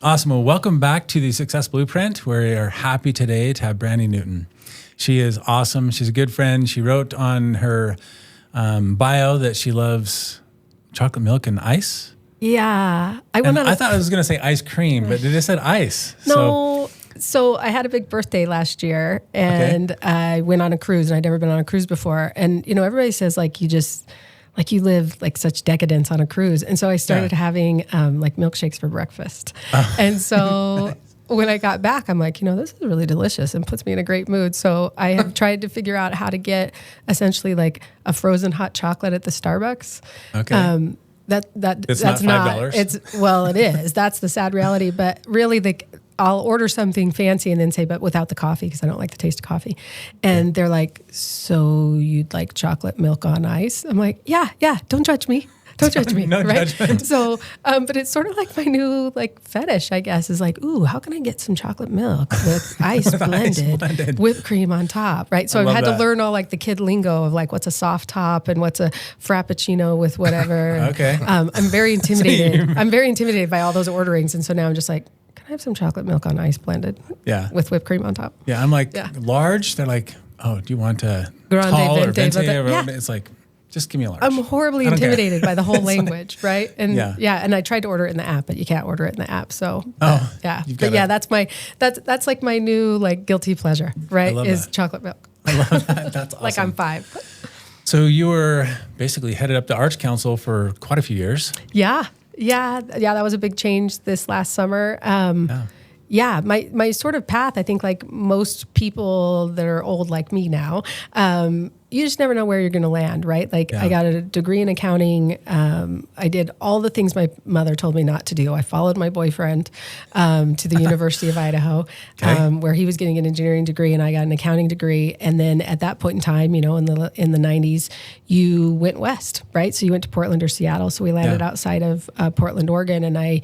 Awesome. Well, welcome back to the Success Blueprint. We are happy today to have Brandi Newton. She is awesome. She's a good friend. She wrote on her bio that she loves chocolate milk and ice. Yeah. I thought I was going to say ice cream, but it just said ice. No. So I had a big birthday last year, and I went on a cruise, and I'd never been on a cruise before. And, everybody says, you live like such decadence on a cruise. And so I started having like milkshakes for breakfast. And so when I got back, I'm like, this is really delicious and puts me in a great mood. So I have tried to figure out how to get essentially like a frozen hot chocolate at the Starbucks. Okay. That's not $5. It is. That's the sad reality. But really, I'll order something fancy and then say, but without the coffee, because I don't like the taste of coffee. And they're like, so you'd like chocolate milk on ice? I'm like, yeah. Don't judge me. Don't judge me. No right? judgment. So, but it's sort of like my new fetish, I guess, is like, ooh, how can I get some chocolate milk with ice blended, whipped cream on top, right? So I've had to learn all like the kid lingo of like what's a soft top and what's a frappuccino with whatever. Okay. I'm very intimidated. I'm very intimidated by all those orderings, and so now I'm just like, can I have some chocolate milk on ice blended? Yeah. With whipped cream on top. Yeah, I'm like large. They're like, oh, do you want a Grande, tall or venti, venti? It's like, just give me a large. I'm horribly intimidated by the whole language, right? And and I tried to order it in the app, but you can't order it in the app. So that's like my new like guilty pleasure, right? Is chocolate milk. I love that. That's awesome. Like I'm 5. So you were basically headed up the Arts Council for quite a few years. Yeah. That was a big change this last summer. My sort of path, I think like most people that are old like me now, you just never know where you're going to land, right? Like I got a degree in accounting. I did all the things my mother told me not to do. I followed my boyfriend to the University of Idaho, where he was getting an engineering degree and I got an accounting degree. And then at that point in time, in the 90s, you went west, right? So you went to Portland or Seattle. So we landed outside of Portland, Oregon, and I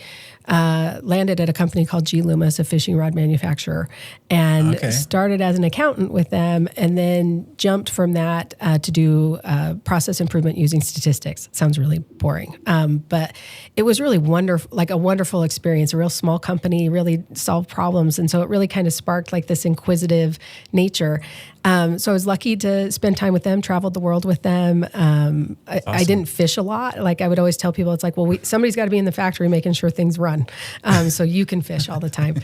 landed at a company called G. Loomis, a fishing rod manufacturer, and started as an accountant with them, and then jumped from that to do process improvement using statistics. It sounds really boring, but it was really wonderful, like a wonderful experience. A real small company, really solved problems, and so it really kind of sparked like this inquisitive nature. So I was lucky to spend time with them, traveled the world with them. I didn't fish a lot. Like I would always tell people, it's like, well, somebody's got to be in the factory making sure things run. So you can fish all the time.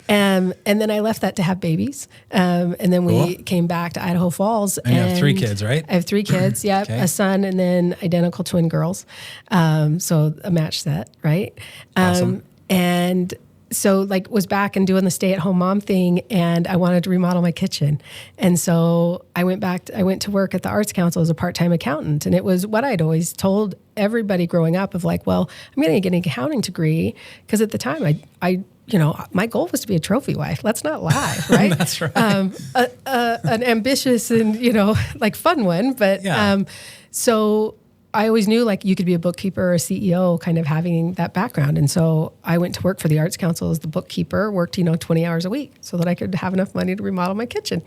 And then I left that to have babies. And then we came back to Idaho Falls. And you have 3 kids, right? I have 3 kids. Yep. A son and then identical twin girls. So a match set, right? Awesome. And so was back and doing the stay-at-home mom thing, and I wanted to remodel my kitchen. And so I went to work at the Arts Council as a part-time accountant. And it was what I'd always told everybody growing up of like, well, I'm going to get an accounting degree, because at the time I my goal was to be a trophy wife. Let's not lie, right? That's right. An ambitious and, like fun one. But so I always knew like you could be a bookkeeper or a CEO kind of having that background. And so I went to work for the Arts Council as the bookkeeper, worked, 20 hours a week so that I could have enough money to remodel my kitchen,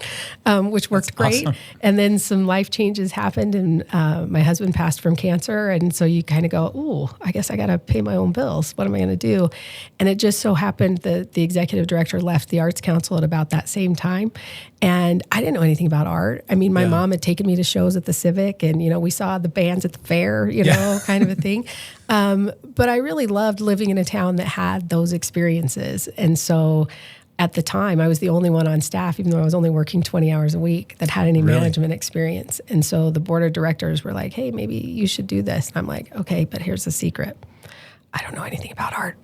which worked great. Awesome. And then some life changes happened, and my husband passed from cancer. And so you kind of go, ooh, I guess I got to pay my own bills. What am I going to do? And it just so happened that the executive director left the Arts Council at about that same time. And I didn't know anything about art. I mean, my mom had taken me to shows at the Civic, and, we saw the bands at the fair, kind of a thing. But I really loved living in a town that had those experiences. And so at the time, I was the only one on staff, even though I was only working 20 hours a week, that had any management experience. And so the board of directors were like, hey, maybe you should do this. And I'm like, okay, but here's the secret. I don't know anything about art.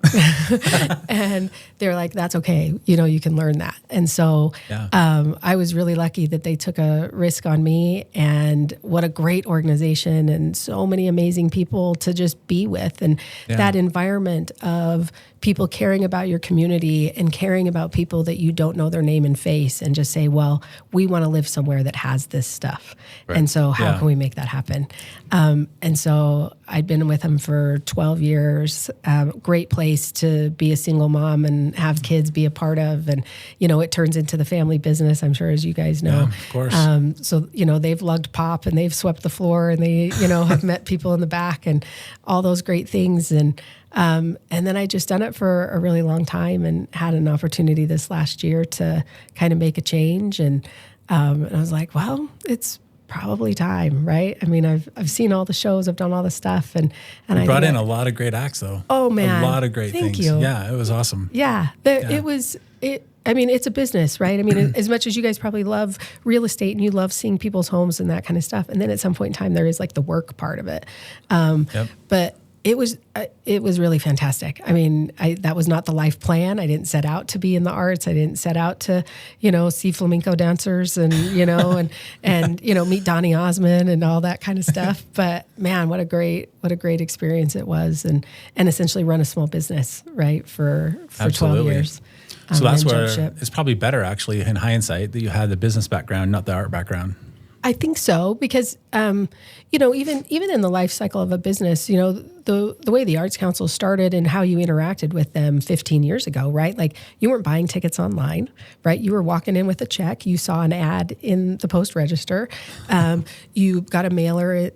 And they're like, that's okay. You can learn that. And so I was really lucky that they took a risk on me, and what a great organization and so many amazing people to just be with. And that environment of people caring about your community and caring about people that you don't know their name and face, and just say, well, we want to live somewhere that has this stuff. Right. And so how can we make that happen? And so I'd been with them for 12 years. Great place to be a single mom and have kids be a part of. And, it turns into the family business, I'm sure, as you guys know. Yeah, of course. So, they've lugged pop, and they've swept the floor, and they, have met people in the back and all those great things. And And then I just done it for a really long time and had an opportunity this last year to kind of make a change. And I was like, well, it's probably time, right? I mean, I've seen all the shows, I've done all the stuff, and I brought in a lot of great acts, though. Oh man, a lot of great things. You. Yeah, it was awesome. Yeah, it was. I mean, it's a business, right? I mean, as much as you guys probably love real estate and you love seeing people's homes and that kind of stuff, and then at some point in time, there is like the work part of it. But it was really fantastic. I mean, that was not the life plan. I didn't set out to be in the arts. I didn't set out to, see flamenco dancers and, and meet Donny Osmond and all that kind of stuff. But man, what a great experience it was, and essentially run a small business, right, for 12 years. So that's where it's probably better, actually, in hindsight, that you had the business background, not the art background. I think so, because even in the life cycle of a business, the way the Arts Council started and how you interacted with them 15 years ago, right? Like, you weren't buying tickets online, right? You were walking in with a check. You saw an ad in the Post Register. You got a mailer,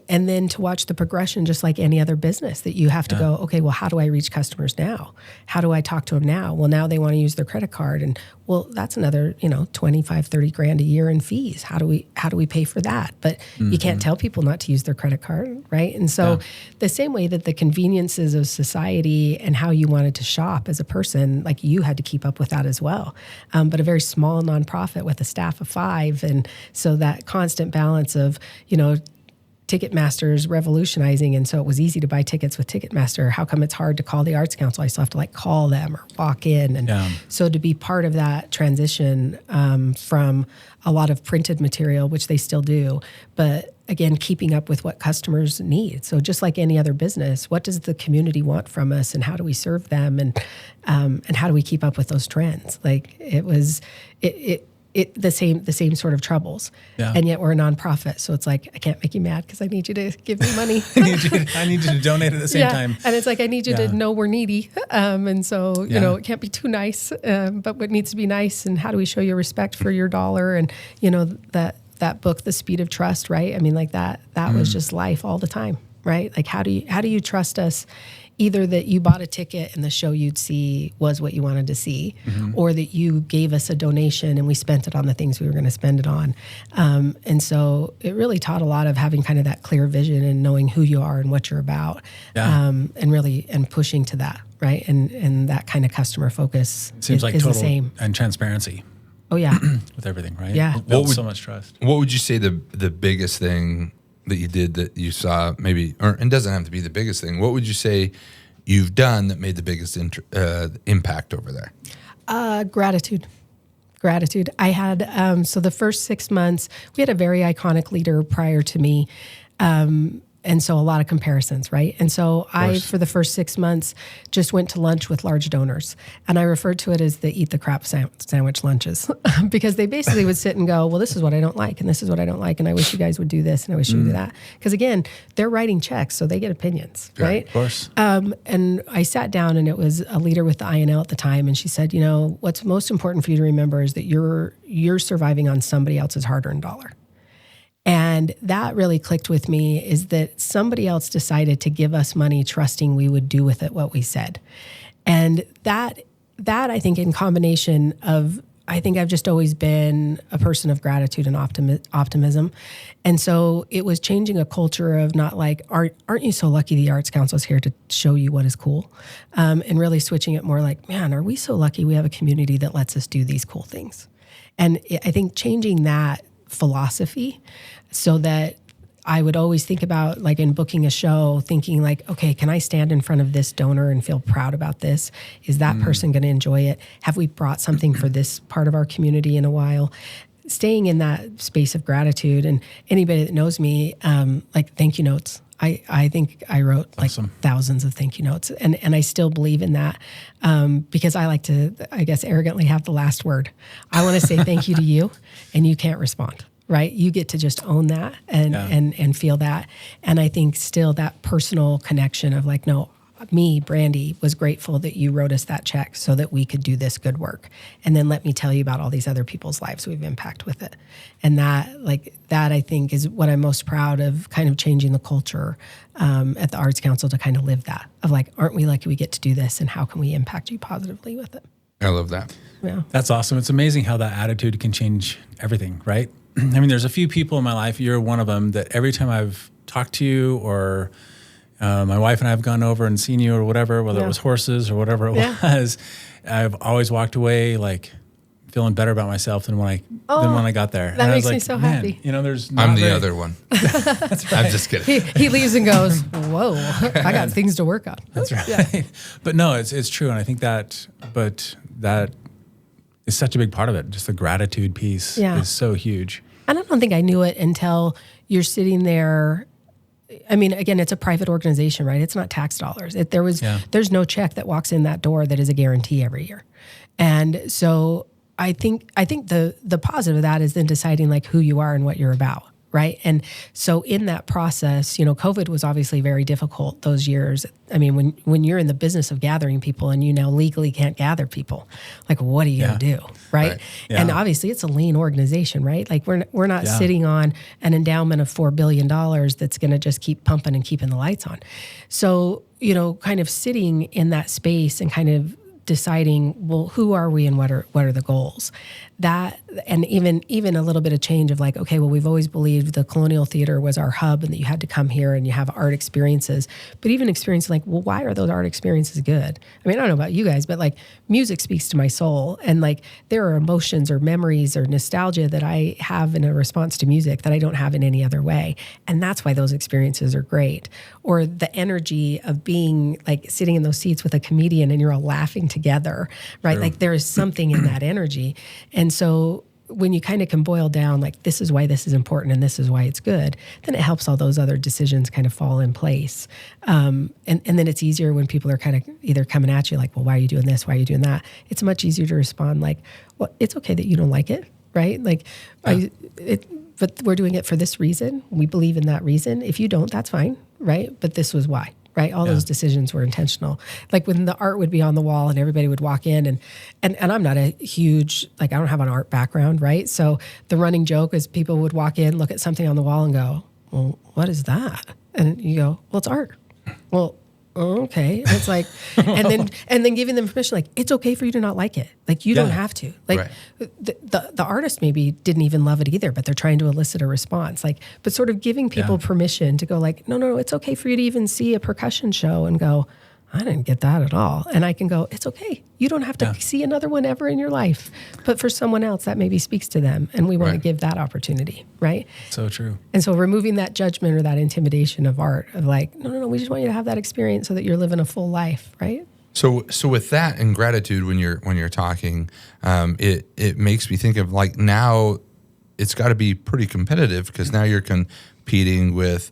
and then to watch the progression, just like any other business, that you have to go, okay, well, how do I reach customers now? How do I talk to them now? Well, now they want to use their credit card, and well, that's another, 25, 30 grand a year in fees. How do we pay for that? But you can't tell people not to use their credit card, right? And so the same way that the conveniences of society and how you wanted to shop as a person, like, you had to keep up with that as well. But a very small nonprofit with a staff of 5. And so that constant balance of, Ticketmaster's revolutionizing, and so it was easy to buy tickets with Ticketmaster. How come it's hard to call the Arts Council? I still have to call them or walk in. And so to be part of that transition from a lot of printed material, which they still do, but again, keeping up with what customers need. So just like any other business, what does the community want from us, and how do we serve them, and how do we keep up with those trends? Like, it was the same sort of troubles, and yet we're a nonprofit, so it's like, I can't make you mad because I need you to give me money. I need you to donate at the same time, and it's like, I need you to know we're needy, and so it can't be too nice, but what needs to be nice, and how do we show you respect for your dollar, and that book, The Speed of Trust, right? I mean, like that was just life all the time, right? Like, how do you trust us? Either that you bought a ticket and the show you'd see was what you wanted to see, or that you gave us a donation and we spent it on the things we were going to spend it on. And so it really taught a lot of having kind of that clear vision and knowing who you are and what you're about, and pushing to that, right? And that kind of customer focus seems like is total the same. And transparency. Oh yeah. With everything, right? Yeah. Builds so much trust. What would you say the biggest thing that you did that you saw, maybe, or it doesn't have to be the biggest thing, what would you say you've done that made the biggest impact over there? Gratitude. I had, so the first 6 months, we had a very iconic leader prior to me. And so a lot of comparisons, right? And so I, for the first 6 months, just went to lunch with large donors. And I referred to it as the eat the crap sandwich lunches, because they basically would sit and go, well, this is what I don't like, and this is what I don't like, and I wish you guys would do this, and I wish you would do that. Because again, they're writing checks, so they get opinions, right? Of course. And I sat down, and it was a leader with the INL at the time, and she said, what's most important for you to remember is that you're surviving on somebody else's hard-earned dollar. And that really clicked with me, is that somebody else decided to give us money trusting we would do with it what we said. And that I think, in combination of, I think I've just always been a person of gratitude and optimism. And so it was changing a culture of not like, aren't you so lucky the Arts Council is here to show you what is cool? And really switching it more like, man, are we so lucky we have a community that lets us do these cool things? And I think changing that philosophy, so that I would always think about, like, in booking a show, thinking like, okay, can I stand in front of this donor and feel proud about this? Is that person going to enjoy it? Have we brought something for this part of our community in a while? Staying in that space of gratitude. And anybody that knows me, like, thank you notes. I think I wrote thousands of thank you notes, and I still believe in that, because I like to, I guess, arrogantly have the last word. I want to say thank you to you, and you can't respond, right? You get to just own that and feel that. And I think still that personal connection of like, no, Brandi, was grateful that you wrote us that check so that we could do this good work. And then let me tell you about all these other people's lives we've impacted with it. And that I think is what I'm most proud of, kind of changing the culture at the Arts Council to kind of live that of like, aren't we lucky we get to do this, and how can we impact you positively with it? I love that. Yeah. That's awesome. It's amazing how that attitude can change everything, right? I mean, there's a few people in my life, you're one of them, that every time I've talked to you, or my wife and I have gone over and seen you or whatever, whether it was horses or whatever it was, I've always walked away like feeling better about myself than when I got there. That makes me so happy. You know, there's I'm the other one. That's right. I'm just kidding. He leaves and goes, whoa, I got things to work on. That's right. Yeah. But no, it's true. And I think that is such a big part of it. Just the gratitude piece is so huge. And I don't think I knew it until you're sitting there. I mean, again, it's a private organization, right? It's not tax dollars. There's no check that walks in that door that is a guarantee every year. And so I think the positive of that is then deciding like who you are and what you're about. Right. And so in that process, you know, COVID was obviously very difficult those years. I mean, when you're in the business of gathering people and you now legally can't gather people, like, what are you going to do? Right. Yeah. And obviously it's a lean organization, right? Like we're not sitting on an endowment of $4 billion that's going to just keep pumping and keeping the lights on. So, you know, kind of sitting in that space and kind of deciding, well, who are we and what are the goals? That, and even a little bit of change of like, okay, well, we've always believed the Colonial Theater was our hub and that you had to come here and you have art experiences, but even experience like, well, why are those art experiences good? I mean, I don't know about you guys, but like music speaks to my soul, and like there are emotions or memories or nostalgia that I have in a response to music that I don't have in any other way. And that's why those experiences are great. Or the energy of being like sitting in those seats with a comedian and you're all laughing together, right? True. Like there is something in that energy. And so when you kind of can boil down, like, this is why this is important and this is why it's good, then it helps all those other decisions kind of fall in place. And then it's easier when people are kind of either coming at you like, well, why are you doing this? Why are you doing that? It's much easier to respond like, well, it's okay that you don't like it, right? Like, but we're doing it for this reason. We believe in that reason. If you don't, that's fine, right? But this was why. Right, all those decisions were intentional. Like when the art would be on the wall and everybody would walk in, and I'm not a huge, like, I don't have an art background, right? So the running joke is people would walk in, look at something on the wall, and go, "Well, what is that?" And you go, "Well, it's art." Well, okay. And it's like, and then giving them permission, like, it's okay for you to not like it. Like, you don't have to. Like, the artist maybe didn't even love it either, but they're trying to elicit a response. Like, but sort of giving people permission to go like, no, it's okay for you to even see a percussion show and go, I didn't get that at all. And I can go, it's okay. You don't have to see another one ever in your life. But for someone else, that maybe speaks to them. And we want to give that opportunity, right? So true. And so removing that judgment or that intimidation of art of like, no, we just want you to have that experience so that you're living a full life, right? So with that and gratitude when you're talking, it makes me think of like now it's got to be pretty competitive because now you're competing with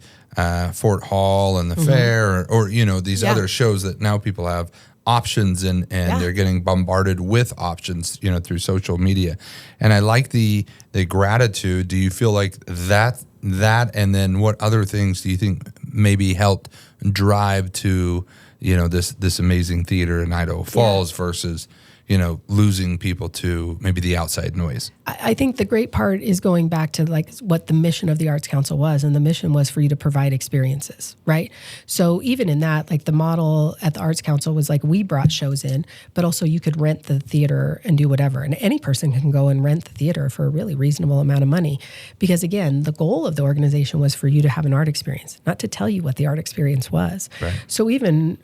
Fort Hall and the fair or you know these other shows that now people have options and they're getting bombarded with options, you know, through social media. And I like the gratitude. Do you feel like that and then what other things do you think maybe helped drive to, you know, this amazing theater in Idaho Falls versus, you know, losing people to maybe the outside noise? I think the great part is going back to like what the mission of the Arts Council was. And the mission was for you to provide experiences, right? So even in that, like the model at the Arts Council was like, we brought shows in, but also you could rent the theater and do whatever. And any person can go and rent the theater for a really reasonable amount of money. Because again, the goal of the organization was for you to have an art experience, not to tell you what the art experience was. Right. So even,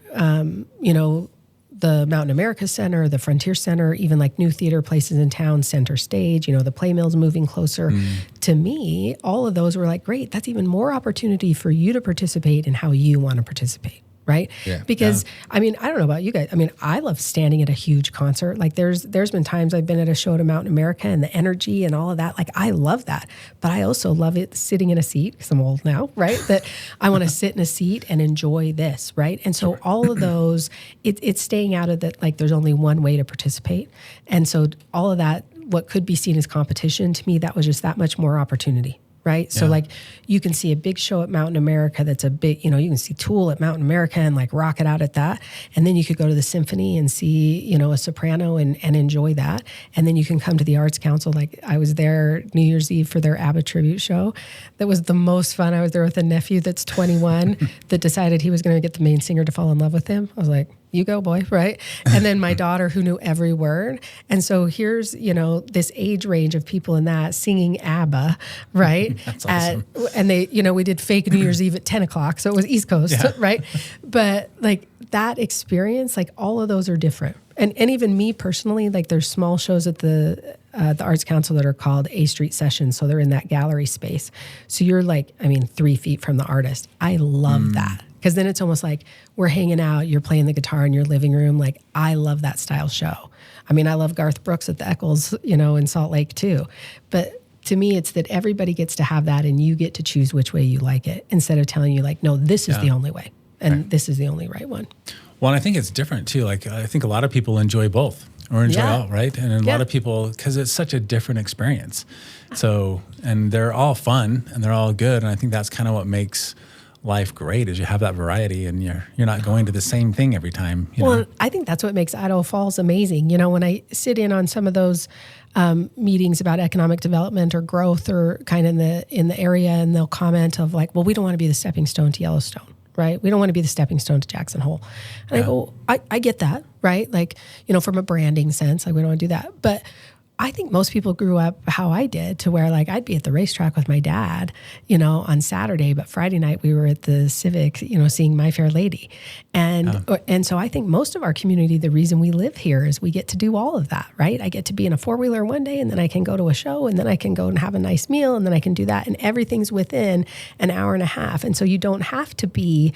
you know, the Mountain America Center, the Frontier Center, even like new theater places in town, Center Stage, you know, the Play Mill's moving closer. To me, all of those were like, great, that's even more opportunity for you to participate in how you want to participate. Right? Yeah, because I mean, I don't know about you guys. I mean, I love standing at a huge concert. Like there's been times I've been at a show at Mountain America and the energy and all of that. Like I love that. But I also love it sitting in a seat because I'm old now, right? That I want to sit in a seat and enjoy this, right? And so all of those, it's staying out of that, like there's only one way to participate. And so all of that, what could be seen as competition, to me, that was just that much more opportunity. right? So like you can see a big show at Mountain America that's a big, you can see Tool at Mountain America and like rock it out at that. And then you could go to the symphony and see, a soprano and enjoy that. And then you can come to the Arts Council. Like I was there New Year's Eve for their ABBA tribute show. That was the most fun. I was there with a nephew that's 21 that decided he was going to get the main singer to fall in love with him. I was like, you go, boy, right? And then my daughter who knew every word. And so here's, this age range of people in that singing ABBA, right? That's awesome. And they, we did fake New Year's Eve at 10 o'clock. So it was East Coast, right? But like that experience, like all of those are different. And even me personally, like there's small shows at the Arts Council that are called A Street Sessions. So they're in that gallery space. So you're 3 feet from the artist. I love that. Because then it's almost like we're hanging out, you're playing the guitar in your living room. Like, I love that style show. I mean, I love Garth Brooks at the Eccles, in Salt Lake too. But to me, it's that everybody gets to have that and you get to choose which way you like it instead of telling you like, no, this is the only way and this is the only right one. Well, and I think it's different too. Like, I think a lot of people enjoy both or enjoy all, right? And a lot of people, because it's such a different experience. So, and they're all fun and they're all good. And I think that's kind of what makes life great is you have that variety and you're not going to the same thing every time. Well, I think that's what makes Idaho Falls amazing. When I sit in on some of those meetings about economic development or growth or kind of in the area, and they'll comment of like, well, we don't want to be the stepping stone to Yellowstone, right? We don't want to be the stepping stone to Jackson Hole. And I go, I get that, right? Like, from a branding sense, like we don't want to do that. But I think most people grew up how I did to where like I'd be at the racetrack with my dad, on Saturday, but Friday night we were at the Civic, seeing My Fair Lady. And so I think most of our community, the reason we live here is we get to do all of that, right? I get to be in a 4-wheeler one day and then I can go to a show and then I can go and have a nice meal and then I can do that. And everything's within an hour and a half. And so you don't have to be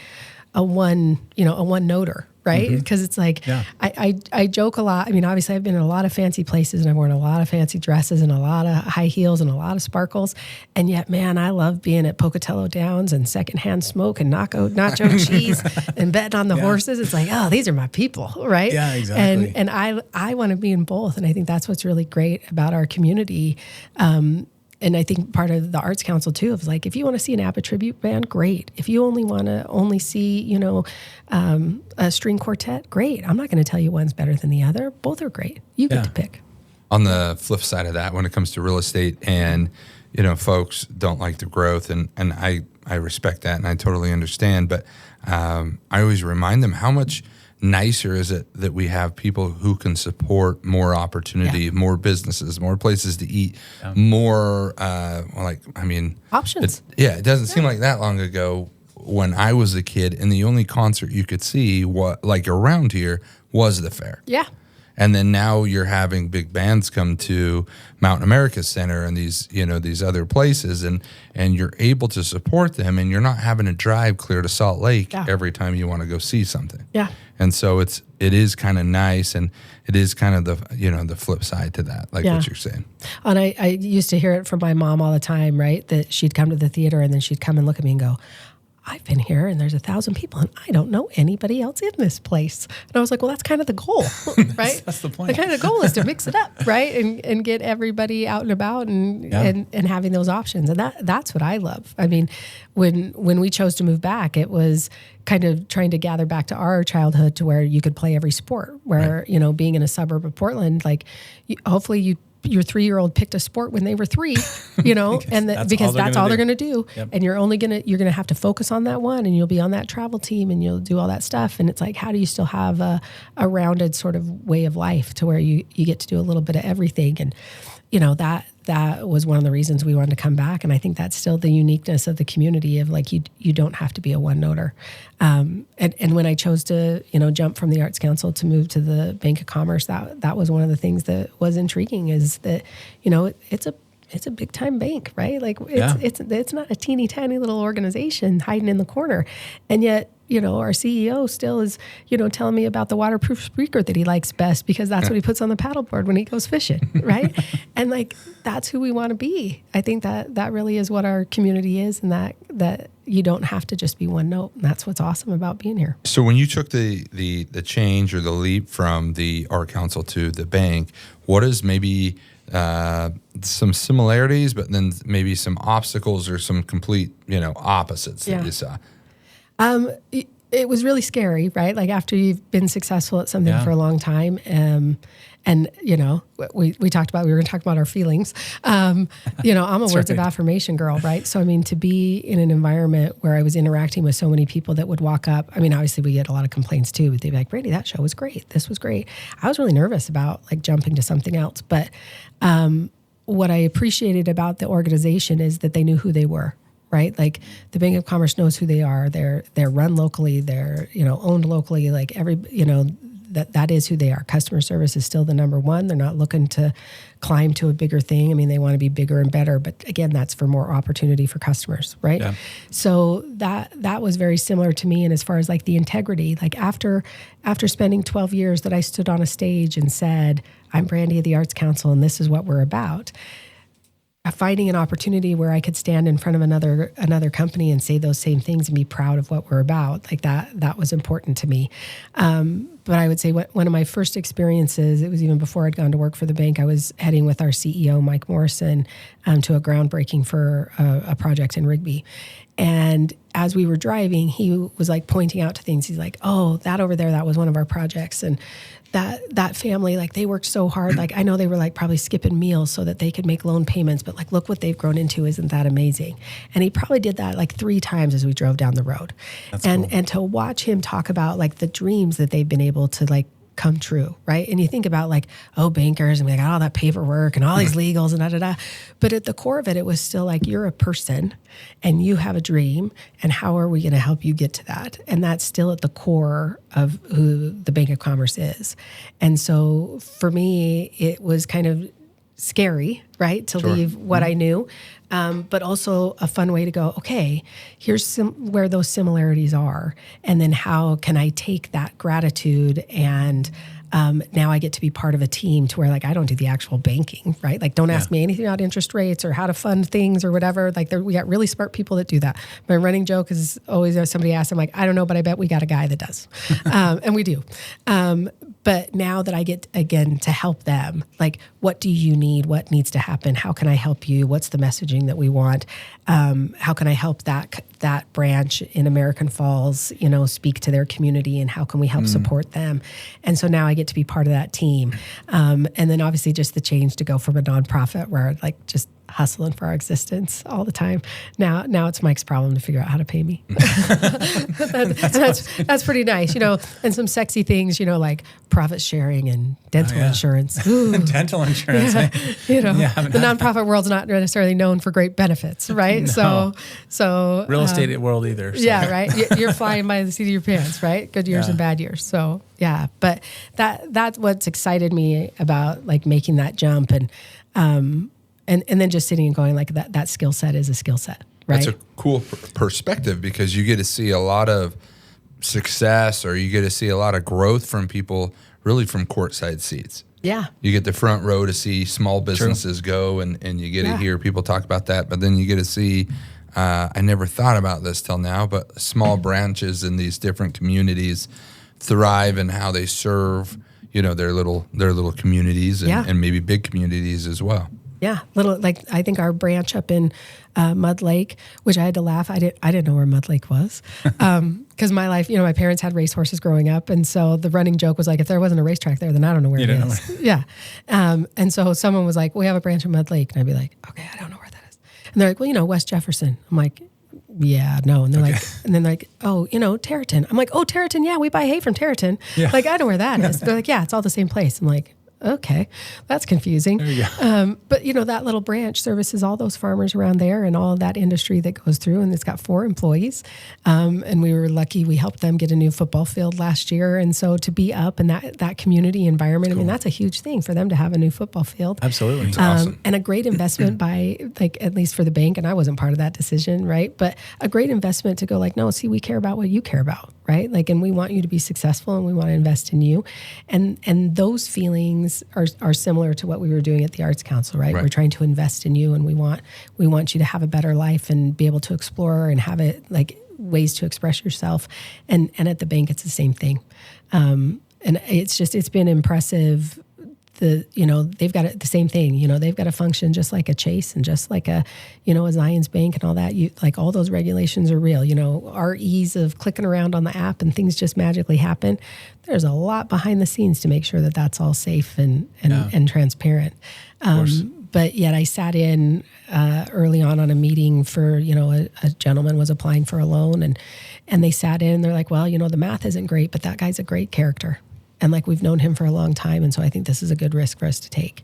a one-noter. Right? Because it's like, I joke a lot. I mean, obviously I've been in a lot of fancy places and I've worn a lot of fancy dresses and a lot of high heels and a lot of sparkles. And yet, man, I love being at Pocatello Downs and secondhand smoke and nacho cheese and betting on the horses. It's like, oh, these are my people, right? Yeah, exactly. And I want to be in both. And I think that's what's really great about our community. And I think part of the Arts Council too is like, if you want to see an ABBA tribute band, great. If you only want to see, a string quartet, great. I'm not going to tell you one's better than the other. Both are great. You get to pick. On the flip side of that, when it comes to real estate and, folks don't like the growth and I respect that and I totally understand, but I always remind them how much nicer is it that we have people who can support more opportunity, more businesses, more places to eat, more options. It doesn't seem like that long ago when I was a kid and the only concert you could see around here was the fair. Yeah. And then now you're having big bands come to Mountain America Center and these other places and you're able to support them and you're not having to drive clear to Salt Lake every time you want to go see something. Yeah. And so it is kind of nice and it is kind of the flip side to that, like what you're saying. And I used to hear it from my mom all the time, right? That she'd come to the theater and then she'd come and look at me and go, I've been here and there's 1,000 people and I don't know anybody else in this place. And I was like, well, that's kind of the goal, right? That's the point. The kind of goal is to mix it up, right? And get everybody out and about and having those options. And that's what I love. I mean, when we chose to move back, it was kind of trying to gather back to our childhood to where you could play every sport, where, being in a suburb of Portland, like hopefully your 3-year-old picked a sport when they were 3, because that's all they're going to do. Yep. And you're going to have to focus on that one and you'll be on that travel team and you'll do all that stuff. And it's like, how do you still have a rounded sort of way of life to where you get to do a little bit of everything? And, that was one of the reasons we wanted to come back. And I think that's still the uniqueness of the community of like, you don't have to be a one-noter. And when I chose to, jump from the Arts Council to move to the Bank of Commerce, that was one of the things that was intriguing is that, it's a big time bank, right? Like it's not a teeny tiny little organization hiding in the corner. And yet, our CEO still is, telling me about the waterproof speaker that he likes best because that's what he puts on the paddleboard when he goes fishing, right? And like, that's who we want to be. I think that really is what our community is, and that you don't have to just be one note. And that's what's awesome about being here. So when you took the change or the leap from the Art Council to the bank, what is maybe some similarities, but then maybe some obstacles or some complete, opposites that you saw? It was really scary, right? Like after you've been successful at something for a long time, and we talked about, we were going to talk about our feelings. I'm a words of affirmation girl, right? So, I mean, to be in an environment where I was interacting with so many people that would walk up, I mean, obviously we get a lot of complaints too, but they'd be like, Brandi, that show was great. This was great. I was really nervous about like jumping to something else. But what I appreciated about the organization is that they knew who they were. Right? Like the Bank of Commerce knows who they are. They're run locally. They're, owned locally. Like that is who they are. Customer service is still the number one. They're not looking to climb to a bigger thing. I mean, they want to be bigger and better, but again, that's for more opportunity for customers, right? Yeah. So that was very similar to me. And as far as like the integrity, like after spending 12 years that I stood on a stage and said, I'm Brandi of the Arts Council and this is what we're about, finding an opportunity where I could stand in front of another company and say those same things and be proud of what we're about, like that was important to me. But I would say one of my first experiences, it was even before I'd gone to work for the bank, I was heading with our CEO, Mike Morrison, to a groundbreaking for a project in Rigby. And as we were driving, he was like pointing out to things. He's like, oh, that over there, that was one of our projects. And that family, like they worked so hard. Like I know they were like probably skipping meals so that they could make loan payments, but like, look what they've grown into. Isn't that amazing? And he probably did that like 3 times as we drove down the road. That's cool. And to watch him talk about like the dreams that they've been able to like come true, right? And you think about like, bankers and we got all that paperwork and all these legals and da-da-da. But at the core of it, it was still like, you're a person and you have a dream and how are we going to help you get to that? And that's still at the core of who the Bank of Commerce is. And so for me, it was kind of scary, right? To leave what I knew. But also a fun way to go, okay, here's where those similarities are. And then how can I take that gratitude and now I get to be part of a team to where like, I don't do the actual banking, right? Like don't ask me anything about interest rates or how to fund things or whatever. Like we got really smart people that do that. My running joke is always if somebody asks, I'm like, I don't know, but I bet we got a guy that does. And we do. But now that I get, again, to help them, like, what do you need? What needs to happen? How can I help you? What's the messaging that we want? How can I help that branch in American Falls, speak to their community and how can we help support them? And so now I get to be part of that team. And then obviously just the change to go from a nonprofit where like just hustling for our existence all the time. Now it's Mike's problem to figure out how to pay me. That's pretty nice, and some sexy things, like profit sharing and dental insurance. Dental insurance. The nonprofit world's not necessarily known for great benefits, right? No. So real estate world either. So. Yeah, right. You're flying by the seat of your pants, right? Good years and bad years. So yeah, but that's what's excited me about like making that jump and then just sitting and going like that skill set is a skill set, right? That's a cool perspective because you get to see a lot of success or you get to see a lot of growth from people really from courtside seats. Yeah. You get the front row to see small businesses go and you get to hear people talk about that. But then you get to see, I never thought about this till now, but small branches in these different communities thrive and how they serve, their little communities and maybe big communities as well. Yeah, I think our branch up in Mud Lake, which I had to laugh. I didn't know where Mud Lake was because my life, my parents had racehorses growing up, and so the running joke was like, if there wasn't a racetrack there, then I don't know where it is. Yeah, and so someone was like, we have a branch in Mud Lake, and I'd be like, okay, I don't know where that is, and they're like, well, West Jefferson. I'm like, yeah, no, and they're like, and then they're like, oh, Territon. I'm like, oh, Territon, yeah, we buy hay from Territon. Yeah. Like I know where that is. They're like, yeah, it's all the same place. I'm like, okay, that's confusing. There you go. But that little branch services all those farmers around there and all of that industry that goes through, and it's got 4 employees. And we were lucky we helped them get a new football field last year. And so to be up in that community environment, cool. I mean, that's a huge thing for them to have a new football field. Absolutely. It's awesome. And a great investment by at least for the bank, and I wasn't part of that decision, right? But a great investment to go no, see, we care about what you care about, right? And we want you to be successful and we want to invest in you. And those feelings are similar to what we were doing at the Arts Council, right? We're trying to invest in you and we want you to have a better life and be able to explore and have it ways to express yourself. And at the bank, it's the same thing. And it's been impressive they've got the same thing, they've got to function just like a Chase and just like a Zions Bank and all that. Like all those regulations are real, our ease of clicking around on the app and things just magically happen. There's a lot behind the scenes to make sure that that's all safe and transparent. But yet I sat in early on a meeting for, a gentleman was applying for a loan and they sat in and they're like, well, the math isn't great, but that guy's a great character. And like, we've known him for a long time. And so I think this is a good risk for us to take.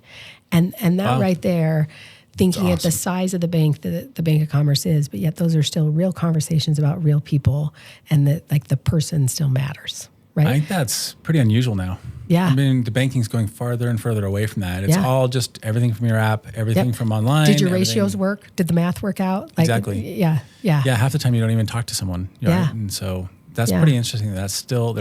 And that right there, thinking at the size of the bank that the Bank of Commerce is, but yet those are still real conversations about real people and that like the person still matters. Right? I think that's pretty unusual now. Yeah. I mean, the banking's going farther and further away from that. It's all just everything from your app, everything from online. Did your ratios work? Did the math work out? Like, exactly. Yeah. Half the time you don't even talk to someone. Right? And so that's pretty interesting. They're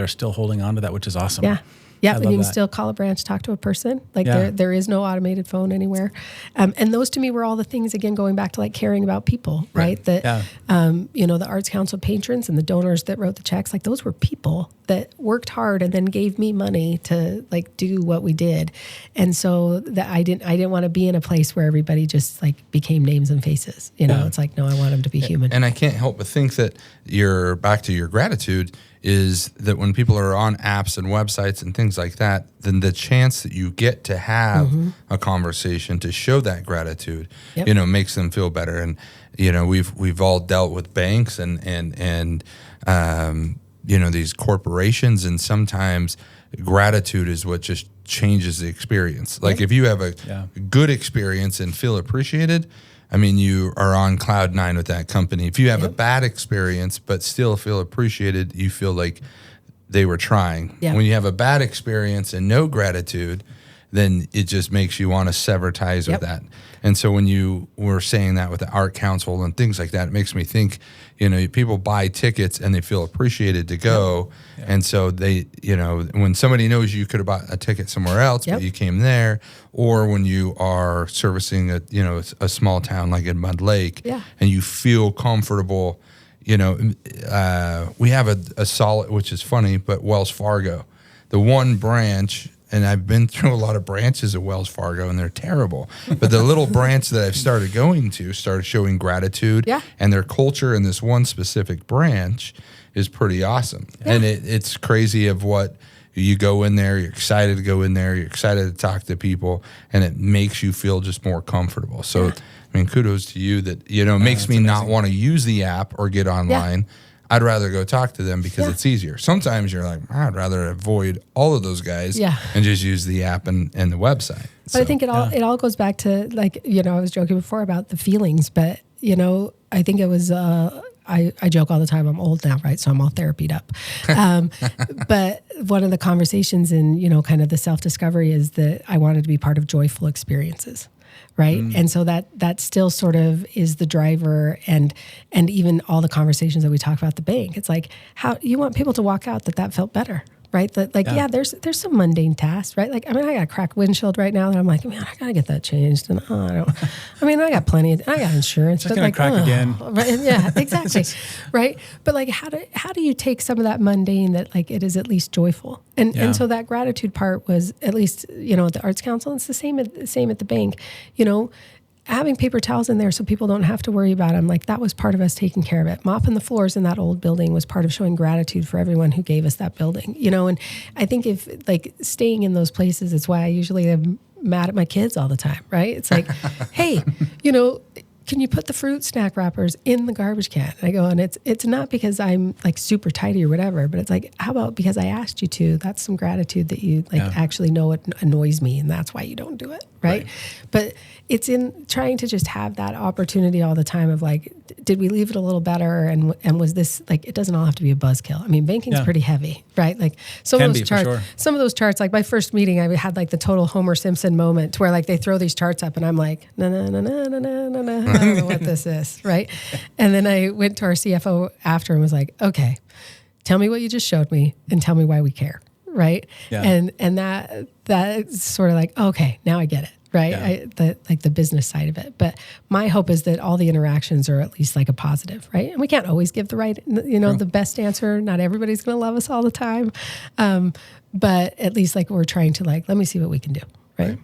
still holding on to that, which is awesome. Yeah. Yeah, and you can still call a branch, talk to a person. Like there is no automated phone anywhere. And those to me were all the things, again, going back to like caring about people, right? That, the Arts Council patrons and the donors that wrote the checks, like those were people that worked hard and then gave me money to like do what we did. And so that I didn't want to be in a place where everybody just like became names and faces. It's like, no, I want them to be human. And I can't help but think that back to your gratitude is that when people are on apps and websites and things like that, then the chance that you get to have a conversation to show that gratitude, makes them feel better. And, we've all dealt with banks and these corporations, and sometimes gratitude is what just changes the experience. Like if you have a good experience and feel appreciated, I mean, you are on cloud 9 with that company. If you have a bad experience but still feel appreciated, you feel like they were trying. When you have a bad experience and no gratitude, then it just makes you want to sever ties with that. And so when you were saying that with the Art Council and things like that, it makes me think, people buy tickets and they feel appreciated to go. And so they, when somebody knows you could have bought a ticket somewhere else, but you came there, or when you are servicing a small town like in Mud Lake and you feel comfortable, we have a solid, which is funny, but Wells Fargo, the one branch. And I've been through a lot of branches of Wells Fargo, and they're terrible. But the little branch that I've started going to started showing gratitude, and their culture in this one specific branch is pretty awesome. And it's crazy of what you go in there, you're excited to go in there, you're excited to talk to people, and it makes you feel just more comfortable. So, I mean, kudos to you that, makes me not want to use the app or get online. I'd rather go talk to them because it's easier. Sometimes you're like, I'd rather avoid all of those guys and just use the app and the website. But I think it all goes back to like, I was joking before about the feelings, but, I think it was, I joke all the time, I'm old now, right? So I'm all therapied up. But one of the conversations in, kind of the self-discovery is that I wanted to be part of joyful experiences. Right. And so that still sort of is the driver, and even all the conversations that we talk about at the bank. It's like, how you want people to walk out that felt better. Right. That there's some mundane tasks, right? Like, I mean, I got a cracked windshield right now that I'm like, man, I got to get that changed. And I got I got insurance. It's going to crack again. Right, yeah, exactly. Right. But like, how do you take some of that mundane that like it is at least joyful? And so that gratitude part was at least, at the Arts Council. It's the same at the bank, having paper towels in there so people don't have to worry about them. Like that was part of us taking care of it. Mopping the floors in that old building was part of showing gratitude for everyone who gave us that building, and I think if like staying in those places, it's why I usually am mad at my kids all the time, right? It's like, hey, can you put the fruit snack wrappers in the garbage can? And I go, and it's not because I'm like super tidy or whatever, but it's like, how about because I asked you to? That's some gratitude that you actually know it annoys me, and that's why you don't do it, right? But it's in trying to just have that opportunity all the time of like, did we leave it a little better? And was this like, it doesn't all have to be a buzzkill. I mean, banking's pretty heavy, right? Like some of those charts, like my first meeting, I had like the total Homer Simpson moment where like they throw these charts up and I'm like, no, I don't know what this is, right? And then I went to our CFO after and was like, okay, tell me what you just showed me and tell me why we care, right? Yeah. And that's sort of like, okay, now I get it. Right. Yeah. The business side of it. But my hope is that all the interactions are at least like a positive, right? And we can't always give the right, the best answer. Not everybody's going to love us all the time. But at least like we're trying to like, let me see what we can do. Right.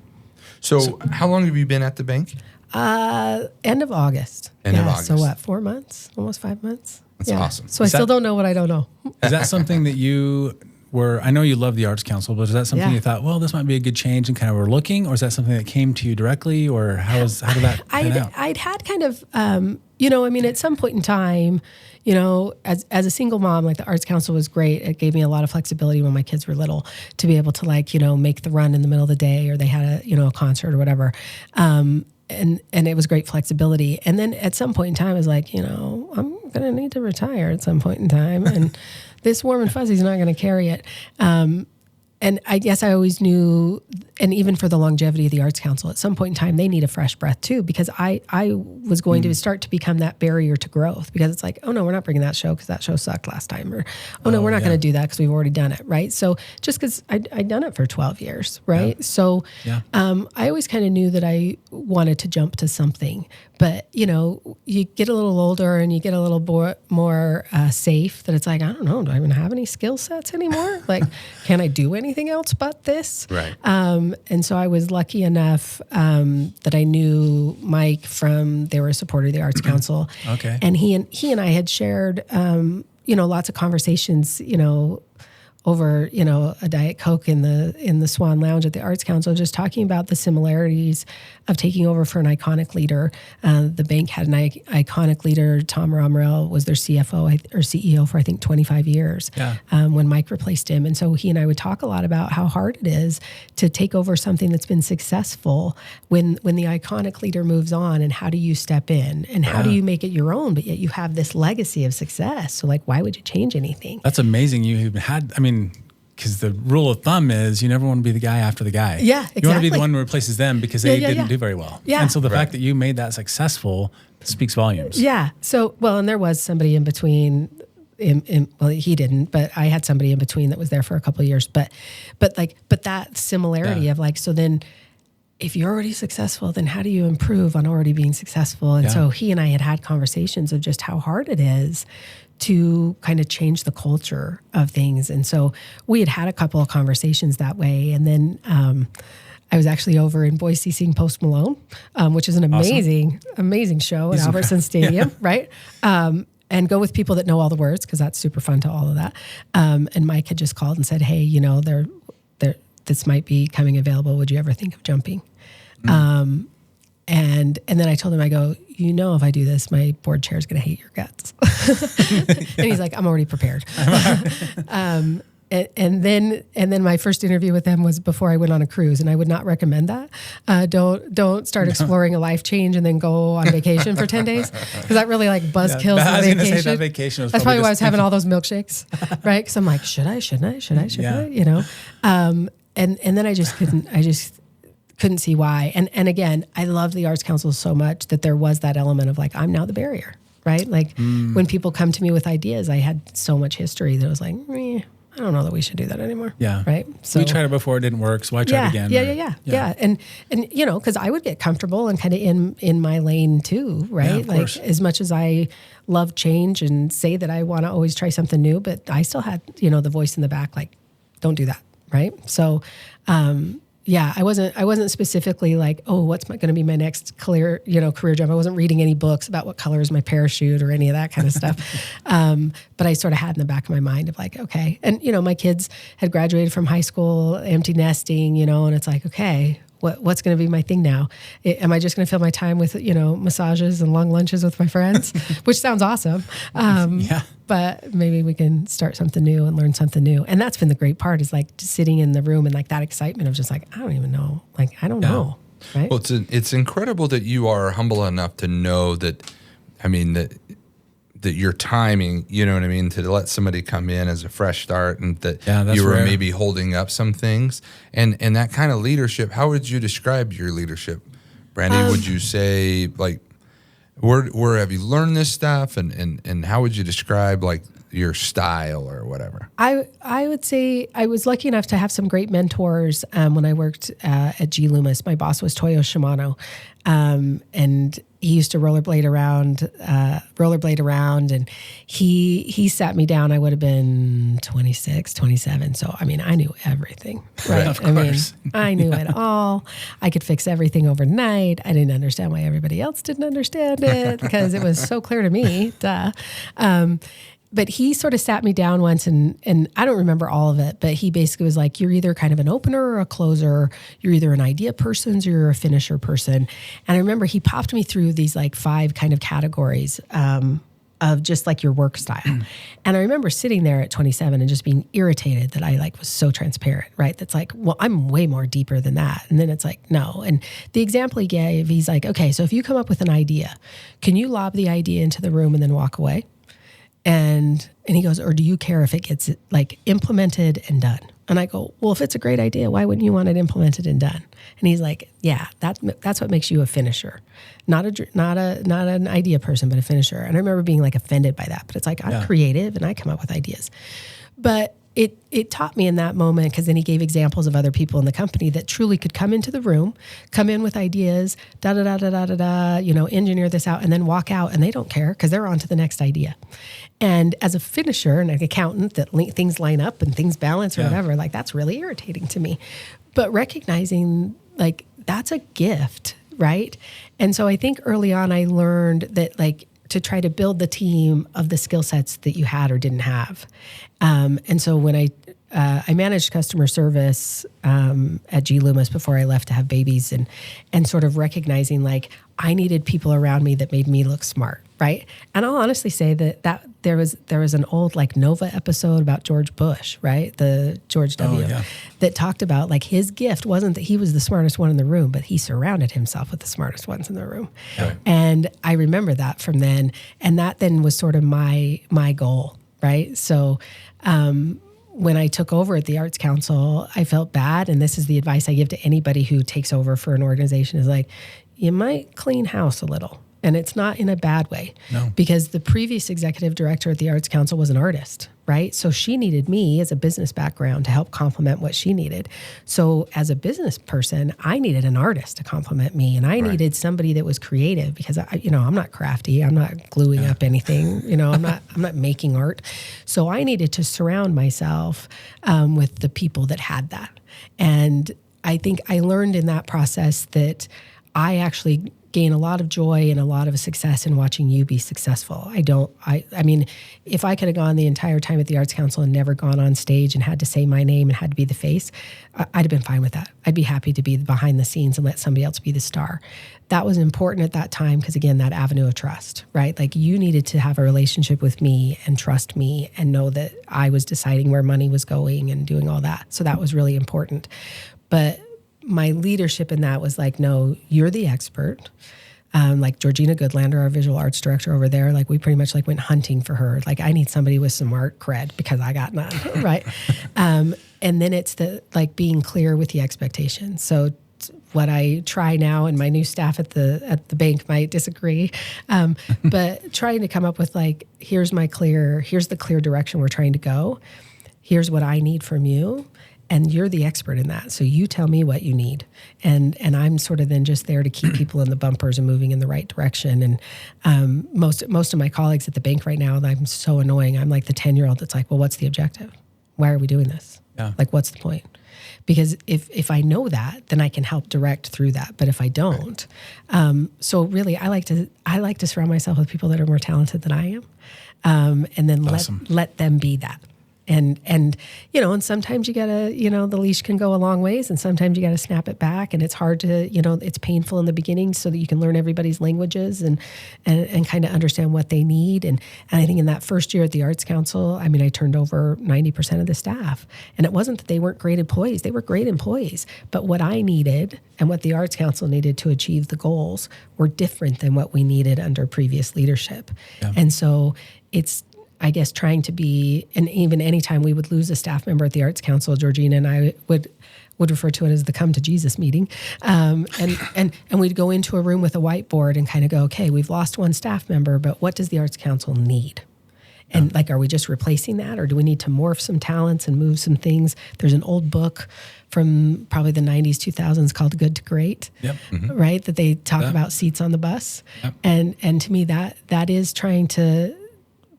So how long have you been at the bank? End of August. End of August. So what, 4 months? Almost 5 months? That's awesome. So I still don't know what I don't know. Is that something that you were, I know you love the Arts Council, but is that something Yeah. you thought, well, this might be a good change and kind of were looking, or is that something that came to you directly, or how did that pan out? I'd had kind of, at some point in time, as a single mom, like the Arts Council was great. It gave me a lot of flexibility when my kids were little to be able to make the run in the middle of the day, or they had a concert or whatever. And it was great flexibility. And then at some point in time, I was like, I'm going to need to retire at some point in time. And this warm and fuzzy is not going to carry it. And I guess I always knew, and even for the longevity of the Arts Council, at some point in time, they need a fresh breath too, because I was going to start to become that barrier to growth, because it's like, oh no, we're not bringing that show because that show sucked last time, or oh no, we're not going to do that because we've already done it, right? So just because I'd done it for 12 years, right? Yeah. So I always kind of knew that I wanted to jump to something, but you get a little older and you get a little more safe, that it's like, I don't know, do I even have any skill sets anymore? Like, can I do anything else but this? Right. And so I was lucky enough that I knew Mike they were a supporter of the Arts Council. Okay. And he and I had shared, lots of conversations, over, a Diet Coke in the Swan Lounge at the Arts Council, just talking about the similarities of taking over for an iconic leader. The bank had an iconic leader. Tom Romerell was their CFO or CEO for, I think, 25 years when Mike replaced him. And so he and I would talk a lot about how hard it is to take over something that's been successful when the iconic leader moves on, and how do you step in, and how do you make it your own, but yet you have this legacy of success. So why would you change anything? That's amazing. You had, because the rule of thumb is you never want to be the guy after the guy. Yeah, exactly. You want to be the one who replaces them because they didn't do very well. Yeah. And so the fact that you made that successful speaks volumes. Yeah. So, and there was somebody in between. Well, he didn't, but I had somebody in between that was there for a couple of years. But that similarity of so then, if you're already successful, then how do you improve on already being successful? And so he and I had conversations of just how hard it is to kind of change the culture of things. And so we had a couple of conversations that way. And then I was actually over in Boise seeing Post Malone, which is an amazing show at Albertson Stadium, right? And go with people that know all the words, because that's super fun to all of that. And Mike had just called and said, hey, this might be coming available. Would you ever think of jumping? And then I told him, I go, if I do this, my board chair is going to hate your guts. And he's like, I'm already prepared. And then my first interview with them was before I went on a cruise, and I would not recommend that. Don't start exploring a life change and then go on vacation for 10 days, because that really buzzkills the vacation. I was going to say that vacation was That's probably why I was having all those milkshakes, right? Because I'm like, should I? And then I just couldn't see why. And again, I love the Arts Council so much that there was that element of I'm now the barrier, right? When people come to me with ideas, I had so much history that I was like, I don't know that we should do that anymore. Yeah. Right. So we tried it before, it didn't work. So I tried again. Yeah. And because I would get comfortable and kind of in my lane too, right? Yeah, course. As much as I love change and say that I want to always try something new, but I still had, the voice in the back, don't do that. Right. So, I wasn't specifically what's going to be my next career jump. I wasn't reading any books about what color is my parachute or any of that kind of stuff. But I sort of had in the back of my mind of okay. And, my kids had graduated from high school, empty nesting, and it's okay, what's going to be my thing now? Am I just going to fill my time with, massages and long lunches with my friends, which sounds awesome. But maybe we can start something new and learn something new. And that's been the great part, is just sitting in the room and that excitement of just I don't even know. I don't know. Right. Well, it's incredible that you are humble enough to know that, that your timing, to let somebody come in as a fresh start, and that you were maybe holding up some things, and that kind of leadership. How would you describe your leadership, Brandi? Would you say where have you learned this stuff, and how would you describe your style or whatever? I would say I was lucky enough to have some great mentors when I worked at G. Loomis. My boss was Toyo Shimano, and he used to rollerblade around, and he sat me down. I would have been 26, 27. So, I mean, I knew everything, right? Of course. I knew it all. I could fix everything overnight. I didn't understand why everybody else didn't understand it because it was so clear to me. Duh. But he sort of sat me down once, and I don't remember all of it, but he basically was like, you're either kind of an opener or a closer. You're either an idea person or you're a finisher person. And I remember he popped me through these like 5 kind of categories of just like your work style. And I remember sitting there at 27 and just being irritated that I like was so transparent, right? That's like, well, I'm way more deeper than that. And then it's like, no. And the example he gave, he's like, okay, so if you come up with an idea, can you lob the idea into the room and then walk away? And he goes, or do you care if it gets like implemented and done? And I go, well, if it's a great idea, why wouldn't you want it implemented and done? And he's like, yeah, that's what makes you a finisher, not an idea person, but a finisher. And I remember being like offended by that, but it's like, I'm creative and I come up with ideas. But it taught me in that moment, because then he gave examples of other people in the company that truly could come into the room, come in with ideas, engineer this out, and then walk out, and they don't care because they're on to the next idea. And as a finisher and an accountant, that things line up and things balance or whatever, like that's really irritating to me. But recognizing like that's a gift, right? And so I think early on I learned that like to try to build the team of the skill sets that you had or didn't have. And so when I managed customer service at G. Loomis before I left to have babies, and sort of recognizing like I needed people around me that made me look smart, right? And I'll honestly say that there was an old like Nova episode about George Bush, right? The George W. That talked about like his gift wasn't that he was the smartest one in the room, but he surrounded himself with the smartest ones in the room. Yeah. And I remember that from then, and that then was sort of my goal, right? So when I took over at the Arts Council, I felt bad, and this is the advice I give to anybody who takes over for an organization, is like, you might clean house a little. And it's not in a bad way, because the previous executive director at the Arts Council was an artist, right? So she needed me as a business background to help complement what she needed. So as a business person, I needed an artist to complement me, and I needed somebody that was creative, because I'm not crafty, I'm not gluing up anything, I'm not making art. So I needed to surround myself with the people that had that. And I think I learned in that process that I actually gain a lot of joy and a lot of success in watching you be successful. I mean, if I could have gone the entire time at the Arts Council and never gone on stage and had to say my name and had to be the face, I'd have been fine with that. I'd be happy to be behind the scenes and let somebody else be the star. That was important at that time because, again, that avenue of trust, right? Like you needed to have a relationship with me and trust me and know that I was deciding where money was going and doing all that. So that was really important. But my leadership in that was like, no, you're the expert. Like Georgina Goodlander, our visual arts director over there, like we pretty much like went hunting for her. Like I need somebody with some art cred because I got none, right? And then it's the like being clear with the expectations. So what I try now, and my new staff at the bank might disagree, but trying to come up with like, here's the clear direction we're trying to go. Here's what I need from you. And you're the expert in that. So you tell me what you need. And I'm sort of then just there to keep people in the bumpers and moving in the right direction. And most of my colleagues at the bank right now, I'm so annoying. I'm like the 10-year-old that's like, well, what's the objective? Why are we doing this? Yeah. Like, what's the point? Because if I know that, then I can help direct through that. But if I don't, so really I like to surround myself with people that are more talented than I am. And then let them be that. And sometimes you gotta, the leash can go a long ways, and sometimes you gotta snap it back, and it's hard to, it's painful in the beginning so that you can learn everybody's languages and kind of understand what they need. And I think in that first year at the Arts Council, I mean, I turned over 90% of the staff, and it wasn't that they weren't great employees. They were great employees, but what I needed and what the Arts Council needed to achieve the goals were different than what we needed under previous leadership. Yeah. And so it's, I guess, trying to be, and even anytime we would lose a staff member at the Arts Council, Georgina and I would refer to it as the come to Jesus meeting. And we'd go into a room with a whiteboard and kind of go, okay, we've lost one staff member, but what does the Arts Council need? And like, are we just replacing that, or do we need to morph some talents and move some things? There's an old book from probably the 90s, 2000s called Good to Great, right? That they talk about seats on the bus. And to me, that is trying to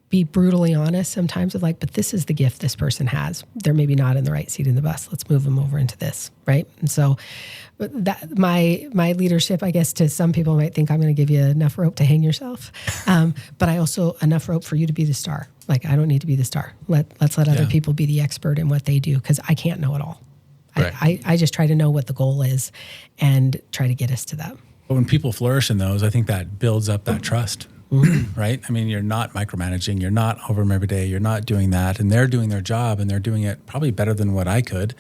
be brutally honest sometimes of like, but this is the gift this person has. They're maybe not in the right seat in the bus. Let's move them over into this, right? And so that my leadership, I guess, to some people might think I'm going to give you enough rope to hang yourself, but I also enough rope for you to be the star. Like, I don't need to be the star. Let's let other people be the expert in what they do, because I can't know it all. Right. I just try to know what the goal is and try to get us to that. But when people flourish in those, I think that builds up that trust. Right? I mean, you're not micromanaging, you're not over them every day, you're not doing that, and they're doing their job, and they're doing it probably better than what I could.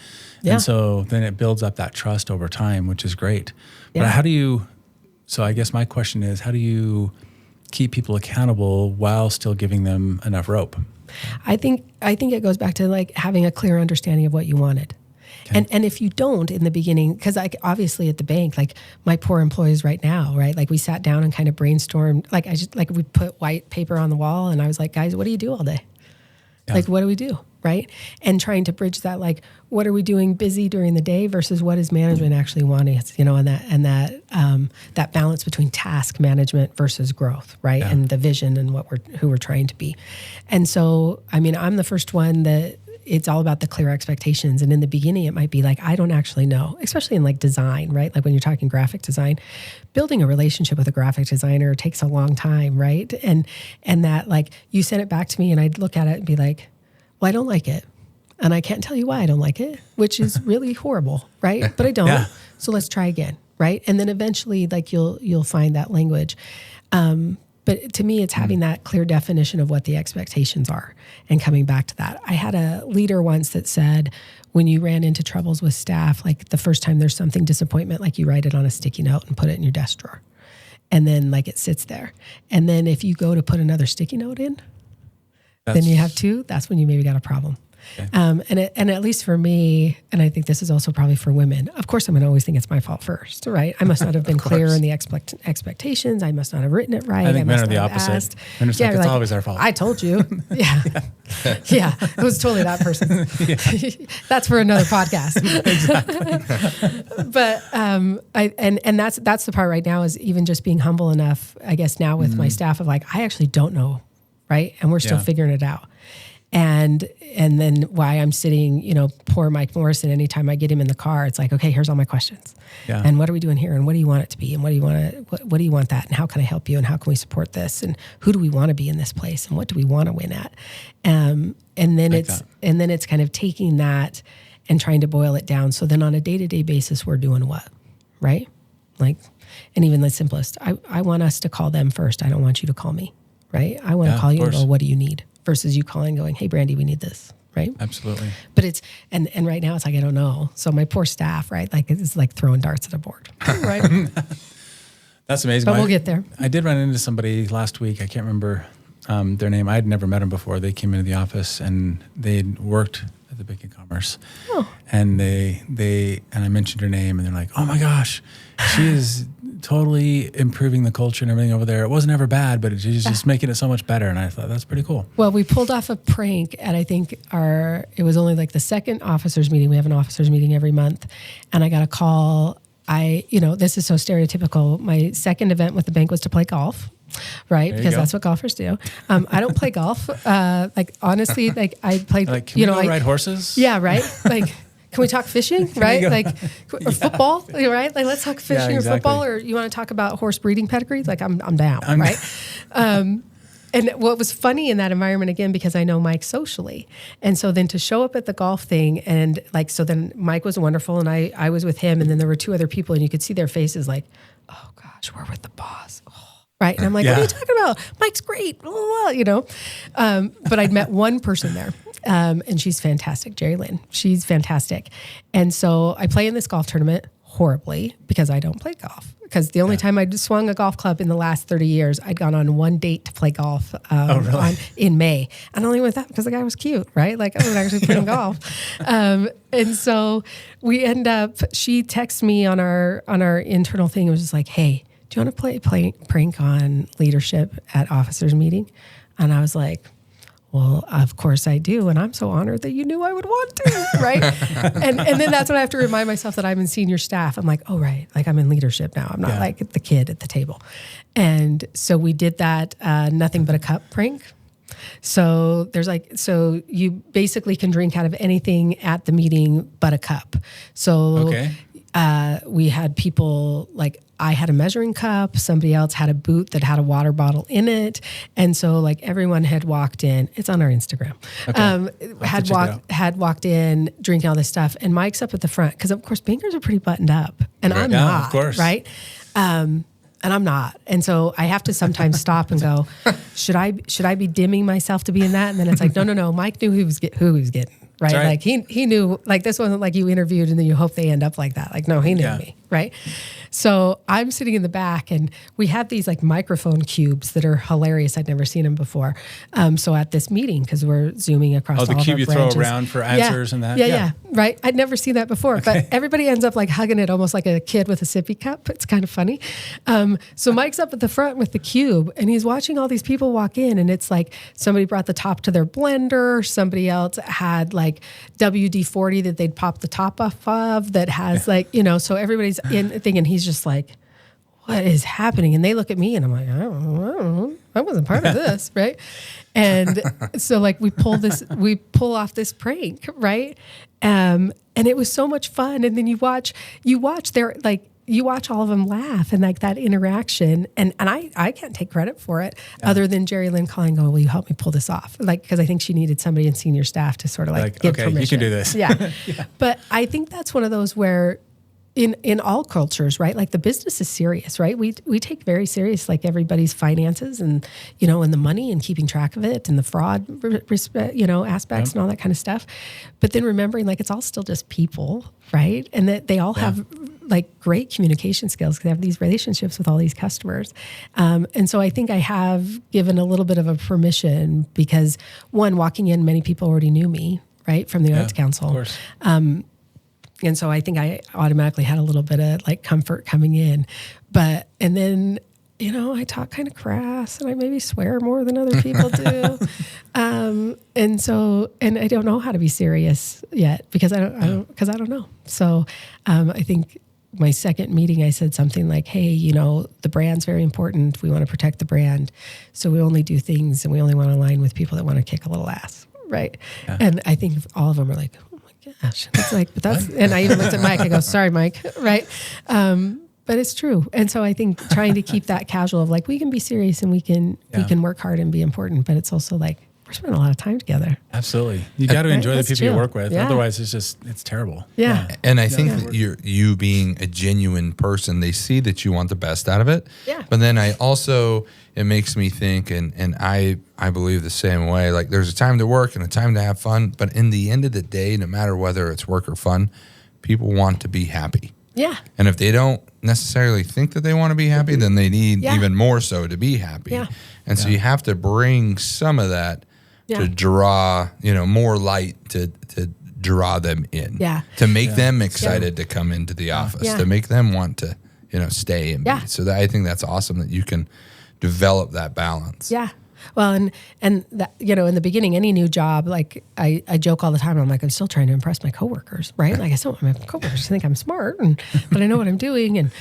And so then it builds up that trust over time, which is great. But so I guess my question is, how do you keep people accountable while still giving them enough rope? I think it goes back to like having a clear understanding of what you wanted. Okay. And if you don't in the beginning, because obviously at the bank, like my poor employees right now, right? Like we sat down and kind of brainstormed. Like we put white paper on the wall, and I was like, guys, what do you do all day? Yeah. Like, what do we do, right? And trying to bridge that, like, what are we doing busy during the day versus what is management actually wanting? And that balance between task management versus growth, right? Yeah. And the vision and who we're trying to be. And so, I mean, I'm the first one that. It's all about the clear expectations. And in the beginning, it might be like, I don't actually know, especially in like design, right? Like when you're talking graphic design, building a relationship with a graphic designer takes a long time, right? And that like you send it back to me and I'd look at it and be like, well, I don't like it. And I can't tell you why I don't like it, which is really horrible, right? But I don't. Yeah. So let's try again, right? And then eventually like you'll find that language. But to me, it's having that clear definition of what the expectations are and coming back to that. I had a leader once that said, when you ran into troubles with staff, like the first time there's something disappointment, like you write it on a sticky note and put it in your desk drawer. And then like it sits there. And then if you go to put another sticky note in, then you have two, that's when you maybe got a problem. Okay. And at least for me, and I think this is also probably for women, of course, I'm going to always think it's my fault first, right? I must not have been clear in the expectations. I must not have written it right. I think men are the opposite. Men are like, it's always our fault. I told you. Yeah. It was totally that person. That's for another podcast. Exactly. But, that's the part right now is even just being humble enough, I guess now with my staff of like, I actually don't know. Right. And we're still figuring it out. And then why I'm sitting, poor Mike Morrison, anytime I get him in the car, it's like, okay, here's all my questions. Yeah. And what are we doing here? And what do you want it to be? And what do you want that? And how can I help you? And how can we support this? And who do we want to be in this place? And what do we want to win at? And then it's kind of taking that and trying to boil it down. So then on a day-to-day basis, we're doing what? Right? Like, and even the simplest, I want us to call them first. I don't want you to call me. Right? I want to call you and go, what do you need? Versus you calling going, hey, Brandi, we need this, right? Absolutely. But it's, and right now it's like, I don't know. So my poor staff, right? Like it's like throwing darts at a board, right? That's amazing. But we'll get there. I did run into somebody last week. I can't remember their name. I had never met them before. They came into the office and they'd worked at the Bank of Commerce. Oh. And and I mentioned her name and they're like, oh my gosh, she is totally improving the culture and everything over there. It wasn't ever bad, but she's just making it so much better. And I thought that's pretty cool. Well, we pulled off a prank at, I think it was only like the second officers meeting. We have an officers meeting every month. And I got a call. This is so stereotypical. My second event with the bank was to play golf. Right, because that's what golfers do. I don't play golf. Honestly, I played. Like, can we ride horses? Yeah, right. Like, can we talk fishing? Right, like or football. Right, like let's talk fishing or football. Or you want to talk about horse breeding pedigrees? Like I'm down. Right. And what was funny in that environment, again, because I know Mike socially. And so then to show up at the golf thing and so then Mike was wonderful and I was with him and then there were two other people and you could see their faces like, oh gosh, we're with the boss. Oh. Right. And I'm like, what are you talking about? Mike's great, blah, blah, blah, but I'd met one person there and she's fantastic, Jerry Lynn. She's fantastic. And so I play in this golf tournament horribly because I don't play golf. Because the only time I'd swung a golf club in the last 30 years, I'd gone on one date to play golf in May. And I only went that because the guy was cute, right? Like I was actually playing golf. And so we end up, she texts me on our internal thing. It was just like, hey, do you want to play prank on leadership at officers meeting? And I was like, well, of course I do. And I'm so honored that you knew I would want to, right? and then that's when I have to remind myself that I'm in senior staff. I'm like, oh, right. Like I'm in leadership now. I'm not like the kid at the table. And so we did that nothing but a cup prank. So so you basically can drink out of anything at the meeting but a cup. So we had people like, I had a measuring cup, somebody else had a boot that had a water bottle in it. And so like everyone had walked in, it's on our Instagram, had walked in drinking all this stuff, and Mike's up at the front. Cause of course bankers are pretty buttoned up and I'm not, of course. Right. And I'm not. And so I have to sometimes stop and go, should I be dimming myself to be in that? And then it's like, no. Mike knew who he was getting. Right? Like he knew, like this wasn't like you interviewed and then you hope they end up like that. Like, no, he knew me. Right. So I'm sitting in the back and we have these like microphone cubes that are hilarious. I'd never seen them before. So at this meeting, cause we're zooming across all of our branches. Oh, the cube you throw around for answers and that? Yeah. Right. I'd never seen that before, but everybody ends up like hugging it almost like a kid with a sippy cup. It's kind of funny. So Mike's up at the front with the cube and he's watching all these people walk in, and it's like somebody brought the top to their blender. Somebody else had like WD-40 that they'd pop the top off of that has like, so everybody's in thinking he's just like, what is happening? And they look at me and I'm like, I don't know. I wasn't part of this. Right. And so like we pull off this prank. Right. And it was so much fun. And then you watch their, like, you watch all of them laugh and like that interaction. And I can't take credit for it other than Jerry Lynn calling, will you help me pull this off? Like, because I think she needed somebody in senior staff to sort of like give permission. You can do this. Yeah. But I think that's one of those where in all cultures, right? Like the business is serious, right? We take very serious, like everybody's finances and, and the money and keeping track of it and the fraud, aspects and all that kind of stuff. But then remembering like, it's all still just people, right? And that they all have like great communication skills because they have these relationships with all these customers. And so I think I have given a little bit of a permission because one, walking in, many people already knew me, right? From the Arts Council. Of course. And so I think I automatically had a little bit of like comfort coming in, and then, I talk kind of crass and I maybe swear more than other people do. And I don't know how to be serious yet because I don't know. So, I think my second meeting, I said something like, hey, the brand's very important. We want to protect the brand. So we only do things and we only want to align with people that want to kick a little ass. Right. Yeah. And I think all of them are like, gosh, it's like, but that's, and I even looked at Mike, I go, sorry, Mike. Right. But it's true. And so I think trying to keep that casual of like, we can be serious and we can work hard and be important, but it's also like, we're spending a lot of time together. Absolutely. You got to enjoy the people you work with. Yeah. Otherwise it's terrible. Yeah. And I think that you being a genuine person, they see that you want the best out of it. Yeah. But then it makes me think, and I believe the same way, like there's a time to work and a time to have fun, but in the end of the day, no matter whether it's work or fun, people want to be happy. Yeah. And if they don't necessarily think that they want to be happy, then they need even more so to be happy. Yeah. And so you have to bring some of that to draw, more light to draw them in. Yeah. To make them excited to come into the office, to make them want to, stay and be. So I think that's awesome that you can develop that balance. Yeah. Well, and that, in the beginning, any new job, like I joke all the time. I'm like, I'm still trying to impress my coworkers, right? Like I still want my coworkers to think I'm smart, but I know what I'm doing. And,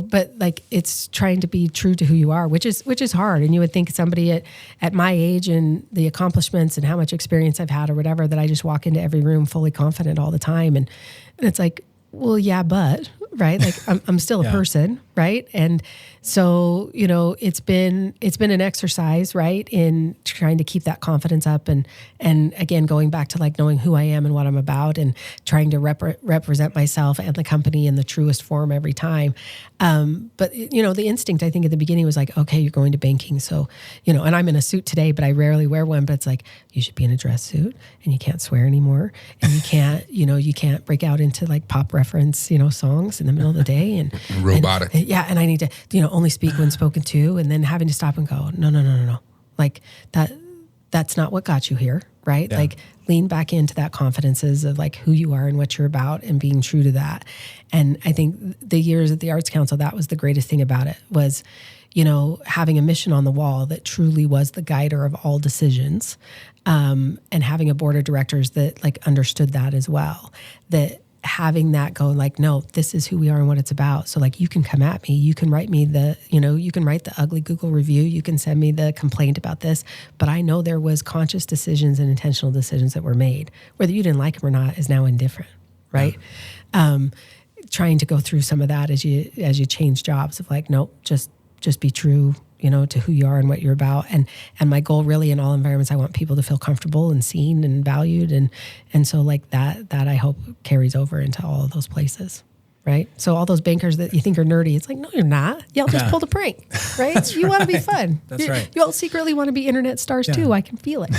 but like it's trying to be true to who you are, which is hard. And you would think somebody at my age and the accomplishments and how much experience I've had or whatever, that I just walk into every room fully confident all the time. And it's like, well, yeah, but right. Like I'm still a person. Right. And so, it's been an exercise, right, in trying to keep that confidence up and again, going back to like knowing who I am and what I'm about and trying to represent myself and the company in the truest form every time. But the instinct, I think at the beginning was like, okay, you're going to banking. So, and I'm in a suit today, but I rarely wear one, but it's like, you should be in a dress suit and you can't swear anymore. And you can't, you can't break out into like pop reference, songs in the middle of the day and robotic. And I need to, only speak when spoken to, and then having to stop and go, no. Like that's not what got you here. Right. Yeah. Like lean back into that confidences of like who you are and what you're about and being true to that. And I think the years at the Arts Council, that was the greatest thing about it was, having a mission on the wall that truly was the guider of all decisions, and having a board of directors that like understood that as well, that having that go like, no, this is who we are and what it's about. So like, you can come at me, you can write me you can write the ugly Google review, you can send me the complaint about this, but I know there was conscious decisions and intentional decisions that were made. Whether you didn't like them or not is now indifferent, right? Yeah. Trying to go through some of that as you change jobs of like, nope, just be true, to who you are and what you're about. And my goal really in all environments, I want people to feel comfortable and seen and valued. And so like that I hope carries over into all of those places. Right. So all those bankers that you think are nerdy, it's like, no, you're not. Y'all just pulled a prank, right? You want to be fun. That's right. You all secretly want to be internet stars too. I can feel it.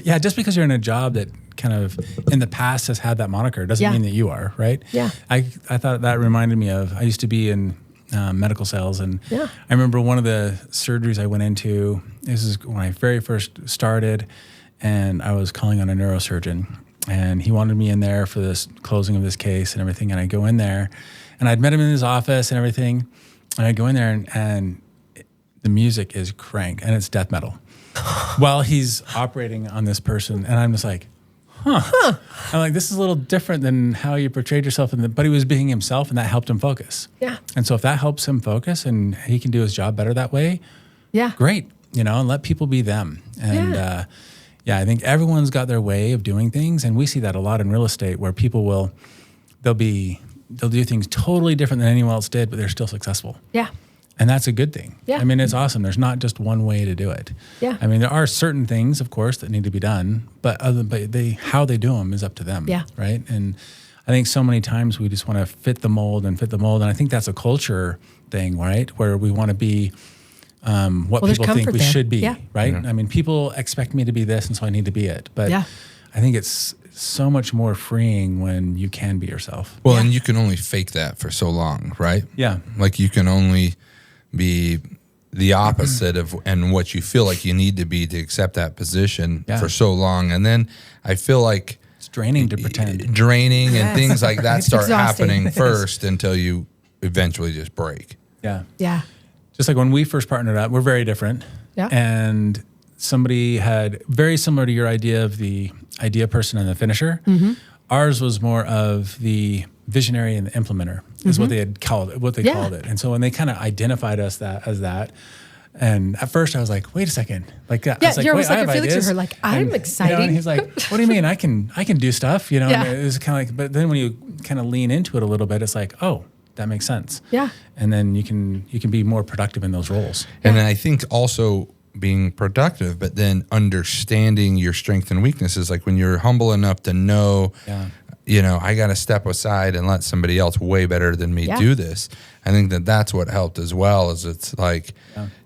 Yeah. Just because you're in a job that kind of in the past has had that moniker doesn't mean that you are, right? Yeah. I thought that reminded me of, I used to be in medical sales. And I remember one of the surgeries I went into, this is when I very first started, and I was calling on a neurosurgeon, and he wanted me in there for this closing of this case and everything. And I go in there, and I'd met him in his office and everything. And I go in there, and the music is crank, and it's death metal while he's operating on this person. And I'm just like, huh. I'm like, this is a little different than how you portrayed yourself. But he was being himself, and that helped him focus. Yeah. And so if that helps him focus and he can do his job better that way, great, and let people be them. And I think everyone's got their way of doing things. And we see that a lot in real estate, where people they'll do things totally different than anyone else did, but they're still successful. Yeah. And that's a good thing. Yeah. I mean, it's awesome. There's not just one way to do it. Yeah. I mean, there are certain things, of course, that need to be done, but how they do them is up to them. Yeah. Right. And I think so many times we just want to fit the mold. And I think that's a culture thing, right? Where we want to be what people think we should be. Yeah. Right. Mm-hmm. I mean, people expect me to be this, and so I need to be it. But I think it's so much more freeing when you can be yourself. Well, and you can only fake that for so long, right? Yeah. Like you can only be the opposite of and what you feel like you need to be to accept that position for so long. And then I feel like it's draining to pretend. And things like that start happening first until you eventually just break. Yeah. Yeah. Just like when we first partnered up, we're very different. Yeah. And somebody had very similar to your idea of the idea person and the finisher. Mm-hmm. Ours was more of the visionary and the implementer is what they had called it. And so when they kind of identified us as that, and at first I was like, wait a second. Like, I was like, you're almost like Felix to her, like, I'm excited. And he's like, what do you mean? I can do stuff, And it was kind of like, but then when you kind of lean into it a little bit, it's like, oh, that makes sense. Yeah. And then you can be more productive in those roles. And then I think also being productive, but then understanding your strengths and weaknesses. Like when you're humble enough to know, I got to step aside and let somebody else way better than me do this. I think that's what helped as well, is it's like,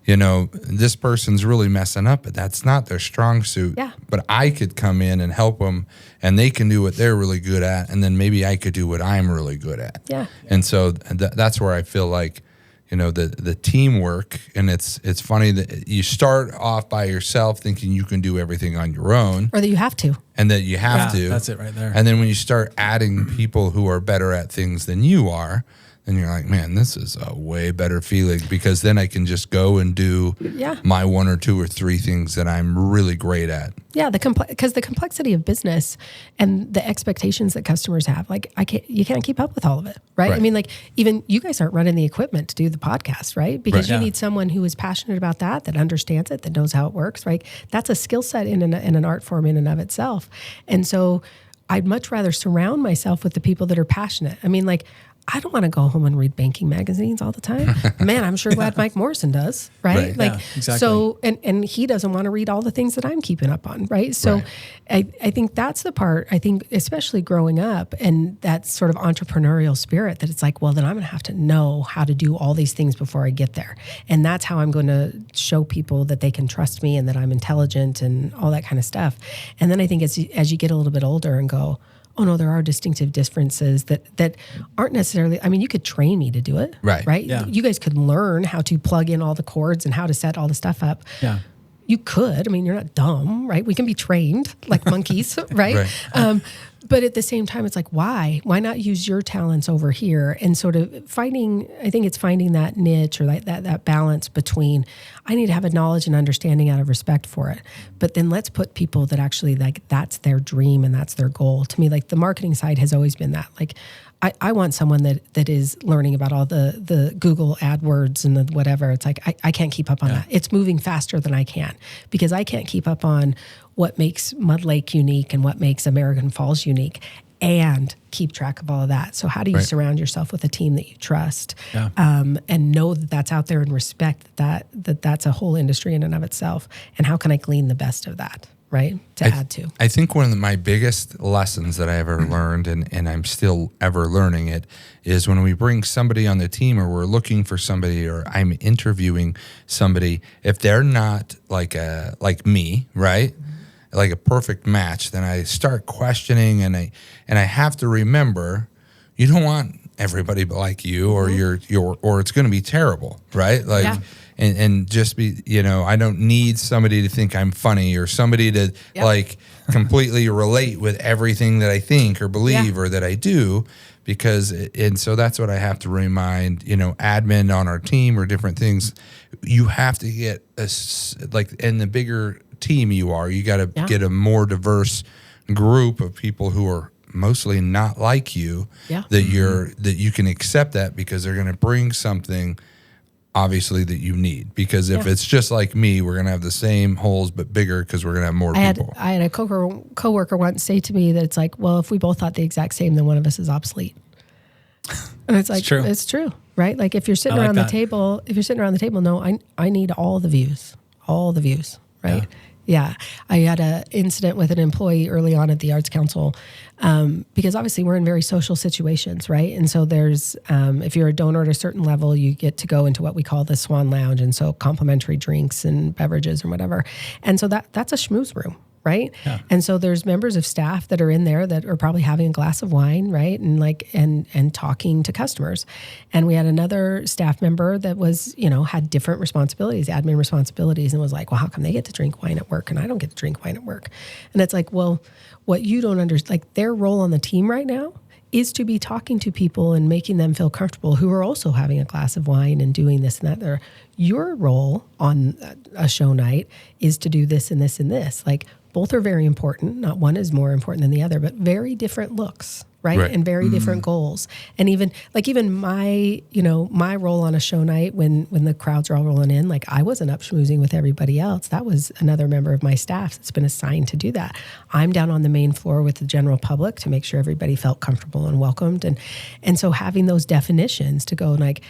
this person's really messing up, but that's not their strong suit. Yeah. But I could come in and help them, and they can do what they're really good at, and then maybe I could do what I'm really good at. Yeah. And so that's where I feel like, the teamwork, and it's funny that you start off by yourself thinking you can do everything on your own. Or that you have to. And that you have to. That's it right there. And then when you start adding people who are better at things than you are, then you're like, man, this is a way better feeling, because then I can just go and do my one or two or three things that I'm really great at. Yeah, because the complexity of business and the expectations that customers have, like you can't keep up with all of it, right? I mean, like even you guys aren't running the equipment to do the podcast, right? Because you need someone who is passionate about that understands it, that knows how it works, right? That's a skill set in an art form in and of itself. And so I'd much rather surround myself with the people that are passionate. I mean, like, I don't want to go home and read banking magazines all the time. Man, I'm sure glad Mike Morrison does, right? Like, exactly. So, and he doesn't want to read all the things that I'm keeping up on, right? So I think that's the part, I think, especially growing up, and that sort of entrepreneurial spirit, that it's like, well, then I'm going to have to know how to do all these things before I get there. And that's how I'm going to show people that they can trust me and that I'm intelligent and all that kind of stuff. And then I think as you get a little bit older and go, oh no, there are distinctive differences that aren't necessarily, I mean, you could train me to do it, right? Yeah. You guys could learn how to plug in all the cords and how to set all the stuff up. Yeah. You could, I mean, you're not dumb, right? We can be trained like monkeys, right? But at the same time, it's like, why not use your talents over here? And sort of I think it's finding that niche or that balance between, I need to have a knowledge and understanding out of respect for it. But then let's put people that actually like, that's their dream and that's their goal. To me, like the marketing side has always been that. Like, I want someone that is learning about all the Google AdWords and the whatever. It's like, I can't keep up on that. It's moving faster than I can, because I can't keep up on what makes Mud Lake unique and what makes American Falls unique and keep track of all of that. So how do you surround yourself with a team that you trust and know that that's out there and respect that's a whole industry in and of itself? And how can I glean the best of that? Right, to add to. I think one of my biggest lessons that I ever learned, and I'm still ever learning it, is when we bring somebody on the team or we're looking for somebody or I'm interviewing somebody, if they're not like me, right, like a perfect match, then I start questioning, and I have to remember, you don't want everybody like you, or or it's going to be terrible, right? Like. And just be, I don't need somebody to think I'm funny or somebody to like completely relate with everything that I think or believe or that I do, and so that's what I have to remind, admin on our team or different things. You have to get in the bigger team you got to get a more diverse group of people who are mostly not like you, that you can accept that, because they're going to bring something obviously that you need, because if it's just like me, we're going to have the same holes but bigger, because we're going to have more people. I had a coworker once say to me that it's like, well, if we both thought the exact same, then one of us is obsolete. And it's like, it's true, right? Like if you're sitting around the table, no, I need all the views, right? Yeah. I had an incident with an employee early on at the Arts Council, because obviously we're in very social situations, right? And so there's, if you're a donor at a certain level, you get to go into what we call the Swan Lounge, and so complimentary drinks and beverages and whatever. And so that's a schmooze room, right? Yeah. And so there's members of staff that are in there that are probably having a glass of wine, right? And and talking to customers. And we had another staff member that was, had different responsibilities, admin responsibilities, and was like, well, how come they get to drink wine at work and I don't get to drink wine at work? And it's like, well, what you don't understand, like their role on the team right now is to be talking to people and making them feel comfortable who are also having a glass of wine and doing this and that. Your role on a show night is to do this and this and this. Like, both are very important. Not one is more important than the other, but very different looks, right? And very different goals. And even my, my role on a show night when the crowds are all rolling in, like I wasn't up schmoozing with everybody else. That was another member of my staff that's been assigned to do that. I'm down on the main floor with the general public to make sure everybody felt comfortable and welcomed. And so having those definitions to go like,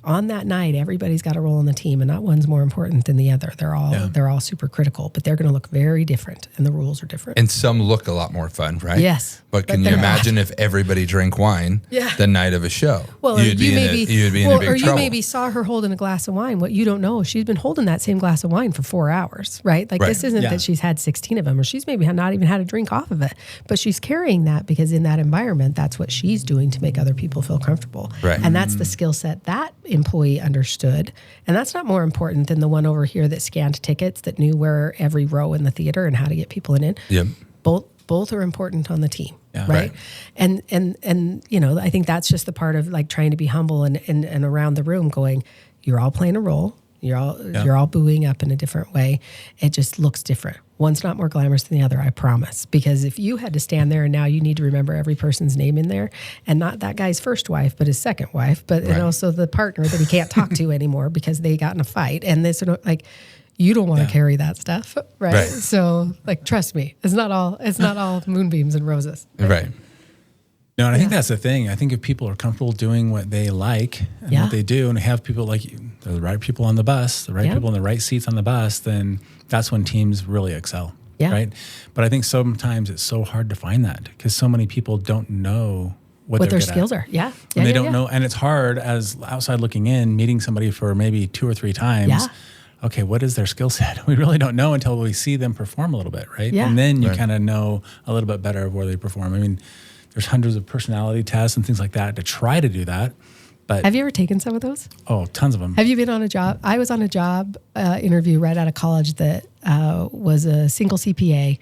on that night, everybody's got a role on the team, and not one's more important than the other. They're all super critical, but they're going to look very different, and the rules are different. And some look a lot more fun, right? Yes. But can you imagine if everybody drank wine the night of a show? Well, you'd be in big trouble. Or you maybe saw her holding a glass of wine. What you don't know is she's been holding that same glass of wine for 4 hours, right? Like this isn't that she's had 16 of them, or she's maybe not even had a drink off of it, but she's carrying that because in that environment, that's what she's doing to make other people feel comfortable. Right. And that's the skill set that employee understood. And that's not more important than the one over here that scanned tickets, that knew where every row in the theater and how to get people in. Yep. Both are important on the team. Yeah. Right. And I think that's just the part of like trying to be humble and around the room going, you're all playing a role. You're all booing up in a different way. It just looks different. One's not more glamorous than the other, I promise. Because if you had to stand there and now you need to remember every person's name in there, and not that guy's first wife, but his second wife, but and also the partner that he can't talk to anymore because they got in a fight, and this like. You don't want to carry that stuff, right? So, like, trust me, it's not all moonbeams and roses. Right. No, and I think that's the thing. I think if people are comfortable doing what they like and what they do, and have people like you, the right people on the bus, the right people in the right seats on the bus, then that's when teams really excel, right? But I think sometimes it's so hard to find that because so many people don't know what their skills are. And they don't know, and it's hard as outside looking in, meeting somebody for maybe 2 or 3 times. Yeah. Okay, what is their skill set? We really don't know until we see them perform a little bit, right? Yeah. And then you kind of know a little bit better of where they perform. I mean, there's hundreds of personality tests and things like that to try to do that. But have you ever taken some of those? Oh, tons of them. Have you been on a job? I was on a job interview right out of college that was a single CPA,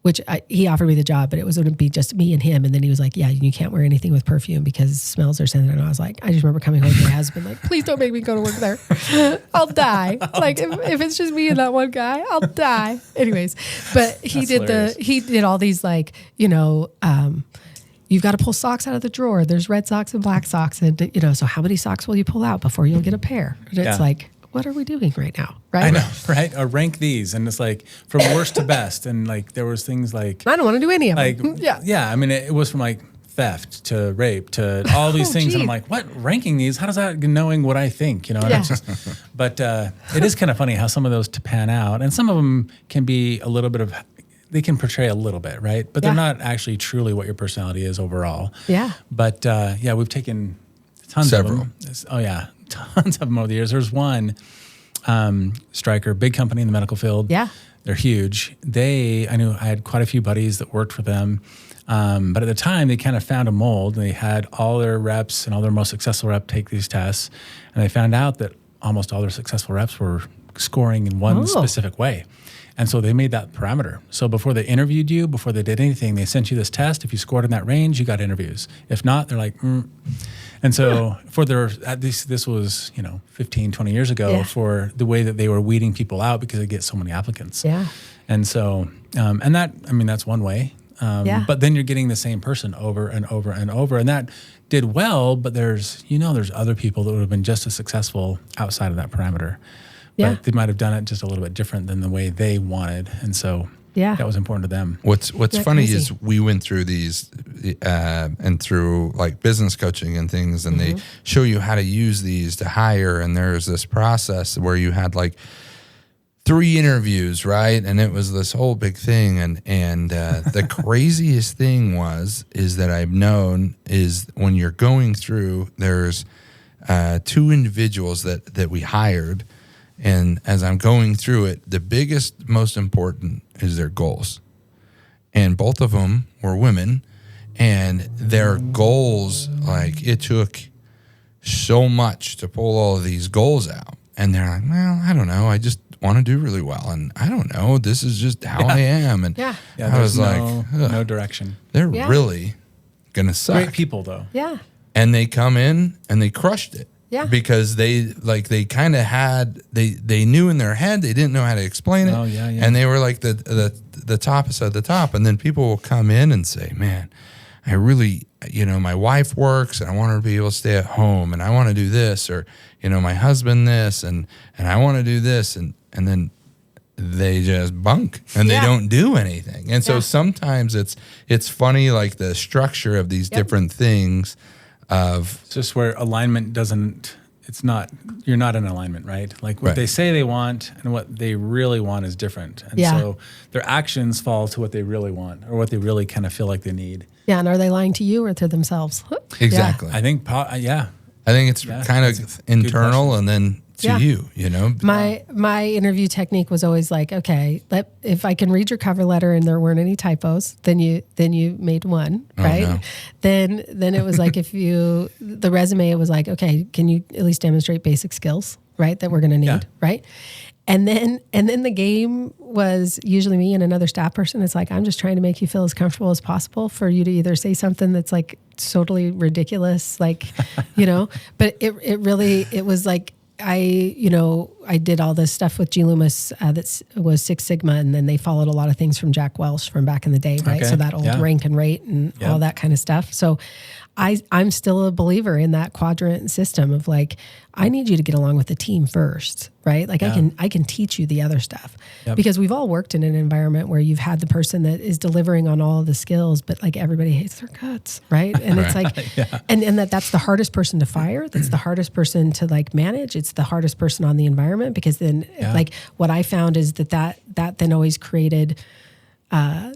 which he offered me the job, but it was going to be just me and him. And then he was like, yeah, you can't wear anything with perfume because smells are sensitive. And I was like, I just remember coming home to my husband, like, please don't make me go to work there. I'll die. If it's just me and that one guy, I'll die. Anyways, but he did all these like, you've got to pull socks out of the drawer. There's red socks and black socks. And, so how many socks will you pull out before you'll get a pair? And it's like, what are we doing right now? Right? I know, right? Or rank these. And it's like from worst to best. And like, there was things like, I don't want to do any of them. Yeah. I mean, it was from like theft to rape to all these things. Geez. And I'm like, what? Ranking these? How does that knowing what I think, And it's just, but it is kind of funny how some of those to pan out. And some of them can be a little bit of, they can portray a little bit, right? But they're not actually truly what your personality is overall. Yeah. But we've taken tons of them. Oh yeah, tons of them over the years. There's one Stryker, big company in the medical field. Yeah. They're huge. I knew I had quite a few buddies that worked for them. But at the time, they kind of found a mold. They had all their reps and all their most successful reps take these tests. And they found out that almost all their successful reps were scoring in one specific way. And so they made that parameter. So before they interviewed you, before they did anything, they sent you this test. If you scored in that range, you got interviews. If not, they're like, And so this was, 15, 20 years ago for the way that they were weeding people out because they get so many applicants. Yeah. And so, that's one way. But then you're getting the same person over and over and over. And that did well, but there's other people that would have been just as successful outside of that parameter. But they might have done it just a little bit different than the way they wanted. And so that was important to them. What's funny is we went through these and through like business coaching and things, and they show you how to use these to hire. And there's this process where you had like 3 interviews, right? And it was this whole big thing. And the craziest thing is that I've known is when you're going through, there's 2 individuals that we hired. And as I'm going through it, the biggest, most important is their goals. And both of them were women. And their goals, like it took so much to pull all of these goals out. And they're like, well, I don't know. I just want to do really well. And I don't know. This is just how I am. And I was like, no direction. They're really going to suck. Great people, though. Yeah. And they come in and they crushed it. Yeah. Because they kind of had, they knew in their head, they didn't know how to explain it. Oh, yeah. And they were like the toppest at the top. And then people will come in and say, man, I really, my wife works and I want her to be able to stay at home and I want to do this, or, my husband this and I want to do this. And then they just bunk and they don't do anything. And so sometimes it's funny, like the structure of these different things. It's just where alignment you're not in alignment, right? Like what they say they want and what they really want is different. And so their actions fall to what they really want or what they really kind of feel like they need. Yeah. And are they lying to you or to themselves? Exactly. I think, I think it's kind of internal and then to you, My interview technique was always like, okay, if I can read your cover letter and there weren't any typos, then you made one, right? No. Then it was like the resume, it was like, okay, can you at least demonstrate basic skills, right? That we're going to need, right? And then the game was usually me and another staff person. It's like, I'm just trying to make you feel as comfortable as possible for you to either say something that's like totally ridiculous, like, but it was like, I did all this stuff with G. Loomis that was Six Sigma, and then they followed a lot of things from Jack Welch from back in the day, right? Okay. So that old rank and rate and all that kind of stuff. So I'm still a believer in that quadrant system of like, I need you to get along with the team first, right? Like I can teach you the other stuff because we've all worked in an environment where you've had the person that is delivering on all of the skills, but like everybody hates their guts, right? And it's like, and that's the hardest person to fire. That's the hardest person to like manage. It's the hardest person on the environment because then like what I found is that then always created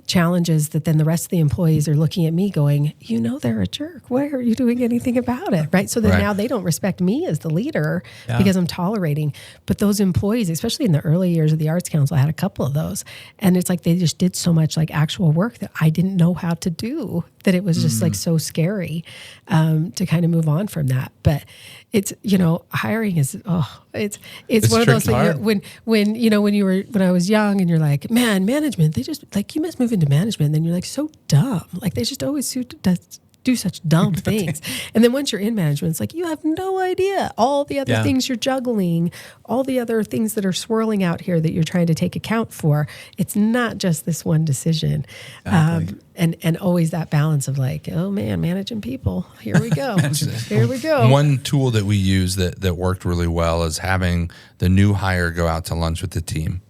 challenges that then the rest of the employees are looking at me going, they're a jerk. Why are you doing anything about it? Right. So then now they don't respect me as the leader because I'm tolerating. But those employees, especially in the early years of the Arts Council, I had a couple of those. And it's like they just did so much like actual work that I didn't know how to do that it was just like so scary to kind of move on from that. But it's, hiring is, it's one of those things when I was young and you're like, man, management, they just like, you must move into management. And then you're like, so dumb. Like they just always do such dumb things. And then once you're in management, it's like, you have no idea all the other things you're juggling, all the other things that are swirling out here that you're trying to take account for. It's not just this one decision. Exactly. And always that balance of like, oh man, managing people. Here we go. Here we go. One tool that we use that worked really well is having the new hire go out to lunch with the team.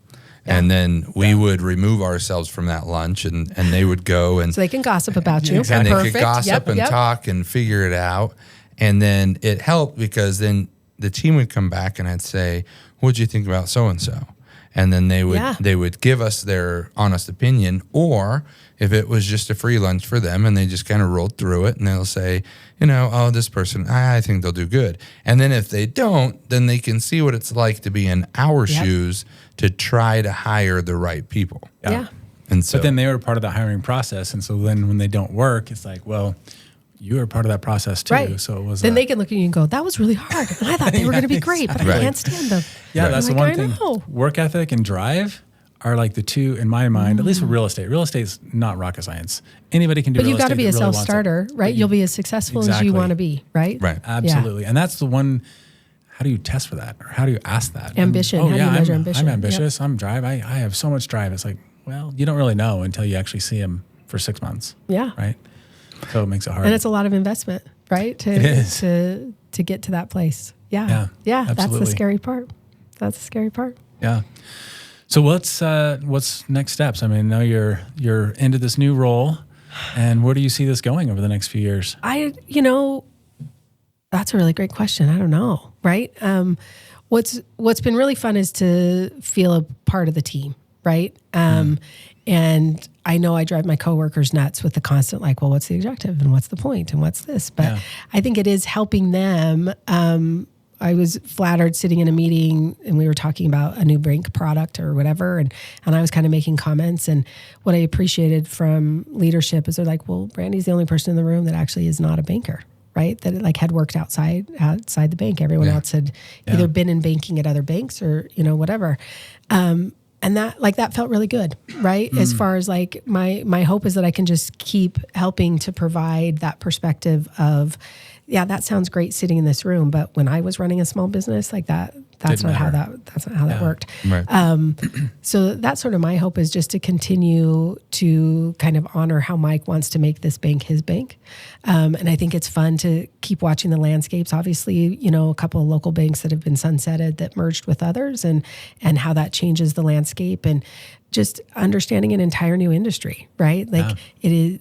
And then we would remove ourselves from that lunch and they would go and... So they can gossip about you. Exactly. And Perfect. they could gossip and talk and figure it out. And then it helped because then the team would come back and I'd say, what'd you think about so-and-so? And then they would give us their honest opinion, or if it was just a free lunch for them and they just kind of rolled through it and they'll say, oh, this person, I think they'll do good. And then if they don't, then they can see what it's like to be in our shoes to try to hire the right people. Yeah. And so, but then they were part of the hiring process. And so then when they don't work, it's like, well, you were part of that process too. Right. So it was. Then they can look at you and go, that was really hard. And I thought they were going to be great, but I can't stand them. Yeah, that's the one thing. Work ethic and drive are like the two, in my mind, at least for real estate. Real estate's not rocket science. Anybody can do real estate. But you've got to be a self-starter, right? You'll be as successful as you want to be, right? Right. Absolutely. Yeah. And that's the one, how do you test for that? Or how do you ask that? Ambition. How do you measure ambition? I'm ambitious. I'm drive. I have so much drive. It's like, well, you don't really know until you actually see them for 6 months. Yeah. Right? So it makes it hard. And it's a lot of investment, right? To get to that place. Yeah. That's the scary part. Yeah. So what's next steps? I mean, now you're into this new role, and where do you see this going over the next few years? That's a really great question. I don't know, right? What's been really fun is to feel a part of the team, right? And I know I drive my coworkers nuts with the constant like, well, what's the objective and what's the point and what's this? But I think it is helping them. I was flattered sitting in a meeting and we were talking about a new bank product or whatever. And I was kind of making comments. And what I appreciated from leadership is they're like, well, Brandi's the only person in the room that actually is not a banker, right? That like had worked outside the bank. Everyone else had either been in banking at other banks or, whatever. And that felt really good, right? As far as like my hope is that I can just keep helping to provide that perspective of, that sounds great sitting in this room, but when I was running a small business like that's not how that worked. Right. So that's sort of my hope, is just to continue to kind of honor how Mike wants to make this bank his bank. And I think it's fun to keep watching the landscapes. Obviously, a couple of local banks that have been sunsetted that merged with others and how that changes the landscape, and just understanding an entire new industry, right? Like it is,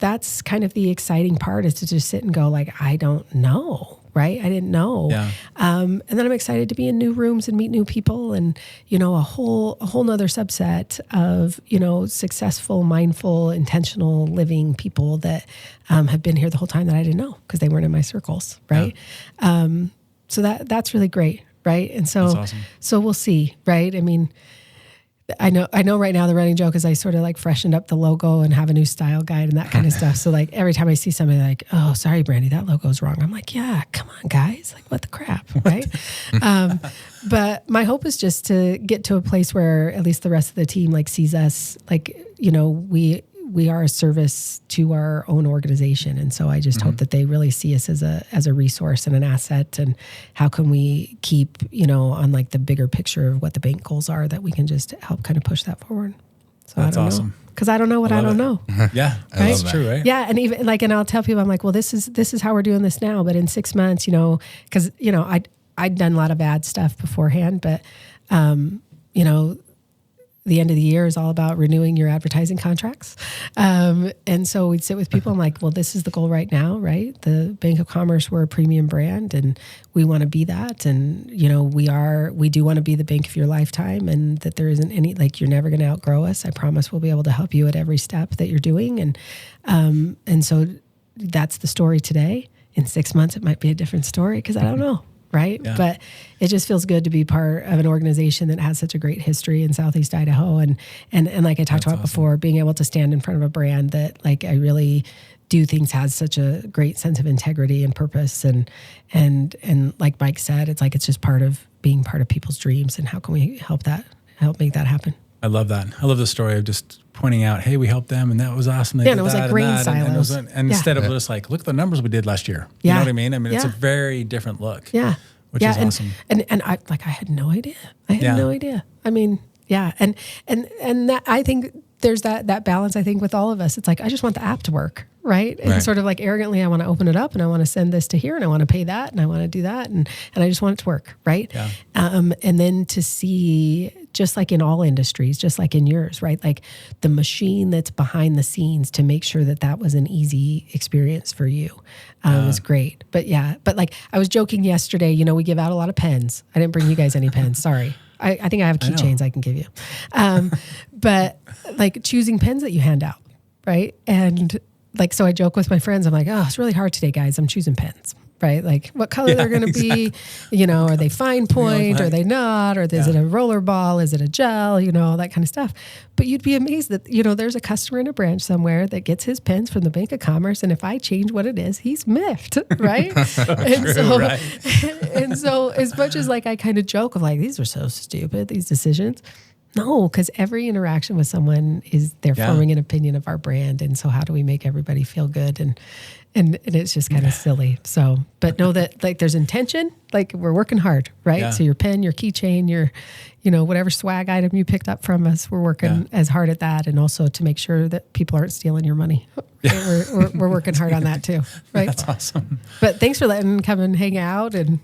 that's kind of the exciting part, is to just sit and go like, I don't know, right? I didn't know. Yeah. And then I'm excited to be in new rooms and meet new people and, a whole nother subset of, successful, mindful, intentional living people that have been here the whole time that I didn't know because they weren't in my circles, right? Yeah. So that's really great, right? And so, that's awesome. So we'll see, right? I mean, I know right now the running joke is I sort of like freshened up the logo and have a new style guide and that kind of stuff. So like every time I see somebody like, oh, sorry, Brandi, that logo's wrong. I'm like, yeah, come on, guys. Like, what the crap, right? But my hope is just to get to a place where at least the rest of the team like sees us like, we are a service to our own organization. And so I just hope that they really see us as a resource and an asset, and how can we keep, on like the bigger picture of what the bank goals are, that we can just help kind of push that forward. So that's I don't awesome. know. Because I don't know what I don't know. Yeah, that's true, right? Yeah, and even like, and I'll tell people, I'm like, well, this is how we're doing this now. But in 6 months, because I'd done a lot of bad stuff beforehand, but the end of the year is all about renewing your advertising contracts. And so we'd sit with people. I'm like, well, this is the goal right now, right? The Bank of Commerce, we're a premium brand and we want to be that. And, we do want to be the bank of your lifetime, and that there isn't any, like, you're never going to outgrow us. I promise we'll be able to help you at every step that you're doing. And so that's the story today. In 6 months, it might be a different story because I don't know. right? Yeah. But it just feels good to be part of an organization that has such a great history in Southeast Idaho. And like I talked about before, being able to stand in front of a brand that like I really do things has such a great sense of integrity and purpose. And like Mike said, it's like, it's just part of being part of people's dreams. And how can we help make that happen? I love that. I love the story of just pointing out, hey, we helped them and that was awesome. And it was like grain silos. And instead of just like, look at the numbers we did last year. You know what I mean? I mean, it's a very different look. Yeah. Which is awesome. And I had no idea. I had no idea. I mean, yeah. And that, I think there's that balance, I think, with all of us. It's like, I just want the app to work. Right. And sort of like arrogantly, I want to open it up and I want to send this to here and I want to pay that and I want to do that. And I just want it to work. Right. Yeah. And then to see, just like in all industries, just like in yours, right? Like the machine that's behind the scenes to make sure that was an easy experience for you is great. But like I was joking yesterday, we give out a lot of pens. I didn't bring you guys any pens. Sorry. I think I have keychains I can give you. But like choosing pens that you hand out. Right. And like, so I joke with my friends. I'm like, oh, it's really hard today, guys. I'm choosing pens, right? Like what color they're going to be, are they fine point? Are they not? Or is it a roller ball? Is it a gel? That kind of stuff. But you'd be amazed that, there's a customer in a branch somewhere that gets his pens from the Bank of Commerce. And if I change what it is, he's miffed, right? And so as much as like, I kind of joke of like, these are so stupid, these decisions. No, because every interaction with someone they're forming an opinion of our brand. And so how do we make everybody feel good? And it's just kind of silly. So, but know that like there's intention, like we're working hard, right? Yeah. So your pen, your keychain, your, whatever swag item you picked up from us, we're working as hard at that. And also to make sure that people aren't stealing your money. Yeah. We're working hard on that too, right? That's awesome. But thanks for letting me come and hang out and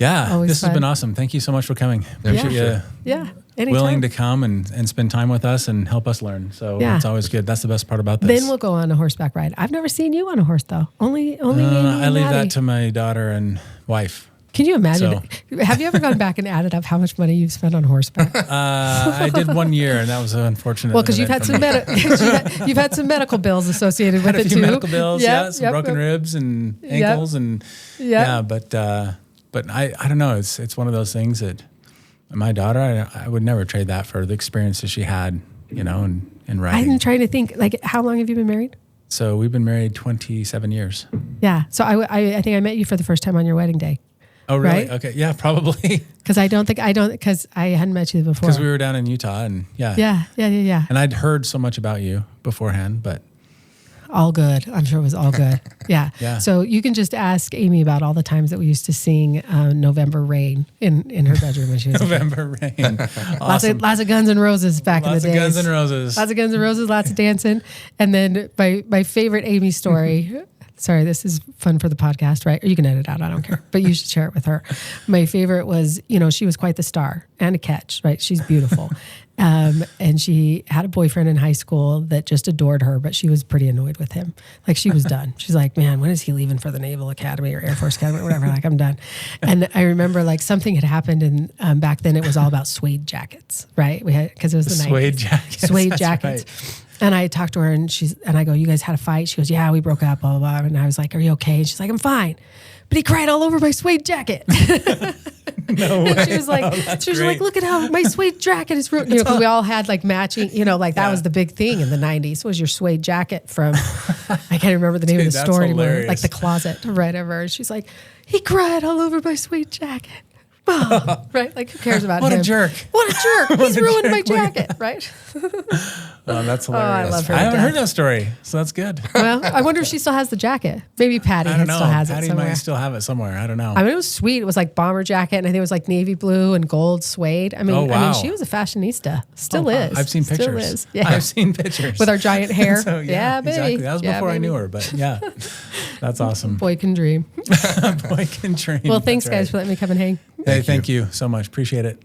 this has been awesome. Thank you so much for coming. Anytime. Willing to come and spend time with us and help us learn. So it's always good. That's the best part about this. Then we'll go on a horseback ride. I've never seen you on a horse though. Only I leave that to my daughter and wife. Can you imagine? Have you ever gone back and added up how much money you've spent on horseback? I did 1 year, and that was unfortunate. Well, because you've had some medical bills associated with it too. Medical bills, some broken ribs and ankles, and but I don't know. It's one of those things that my daughter, I would never trade that for the experiences she had, in riding. I'm trying to think, like, how long have you been married? So we've been married 27 years. Yeah. So I think I met you for the first time on your wedding day. Oh, really? Right? Okay. Yeah, probably. Because I hadn't met you before. Because we were down in Utah and Yeah. And I'd heard so much about you beforehand, but. All good. I'm sure it was all good. Yeah. So you can just ask Amy about all the times that we used to sing November Rain in her bedroom when she was November Rain. Awesome. Lots of Guns N' Roses back in the day. Lots of Guns N' Roses. Lots of Guns N' Roses, lots of dancing. And then my favorite Amy story, sorry, this is fun for the podcast, right? Or you can edit it out, I don't care. But you should share it with her. My favorite was, she was quite the star and a catch, right? She's beautiful. And she had a boyfriend in high school that just adored her, but she was pretty annoyed with him. Like she was done. She's like, man, when is he leaving for the Naval Academy or Air Force Academy or whatever? Like, I'm done. And I remember like something had happened and back then it was all about suede jackets, right? We had, cause it was the suede 90s. jackets. Suede jackets. Right. And I talked to her and I go, you guys had a fight? She goes, yeah, we broke up, blah, blah, blah. And I was like, are you okay? And she's like, I'm fine. But he cried all over my suede jacket. No way. And she was like, look at how my suede jacket is ruined. Because we all had like matching, that was the big thing in the 90s was your suede jacket from, I can't remember the name of the store anymore, like the closet or whatever. And she's like, he cried all over my suede jacket. Oh, right? Like, who cares about him? What a jerk. What a jerk. He's ruined my jacket, right? Oh, that's hilarious. I love her. I haven't heard that story, so that's good. Well, I wonder if she still has the jacket. Maybe Patty still has it somewhere. Patty might still have it somewhere. I don't know. I mean, it was sweet. It was like bomber jacket, and I think it was like navy blue and gold suede. I mean, she was a fashionista. Still is. I've seen pictures. Still is. Yeah. I've seen pictures. With our giant hair. So, yeah, baby. Exactly. That was before I knew her, but yeah. That's awesome. Boy can dream. Boy can dream. Well, thanks, guys, for letting me come and hang. Hey, thank you so much. Appreciate it.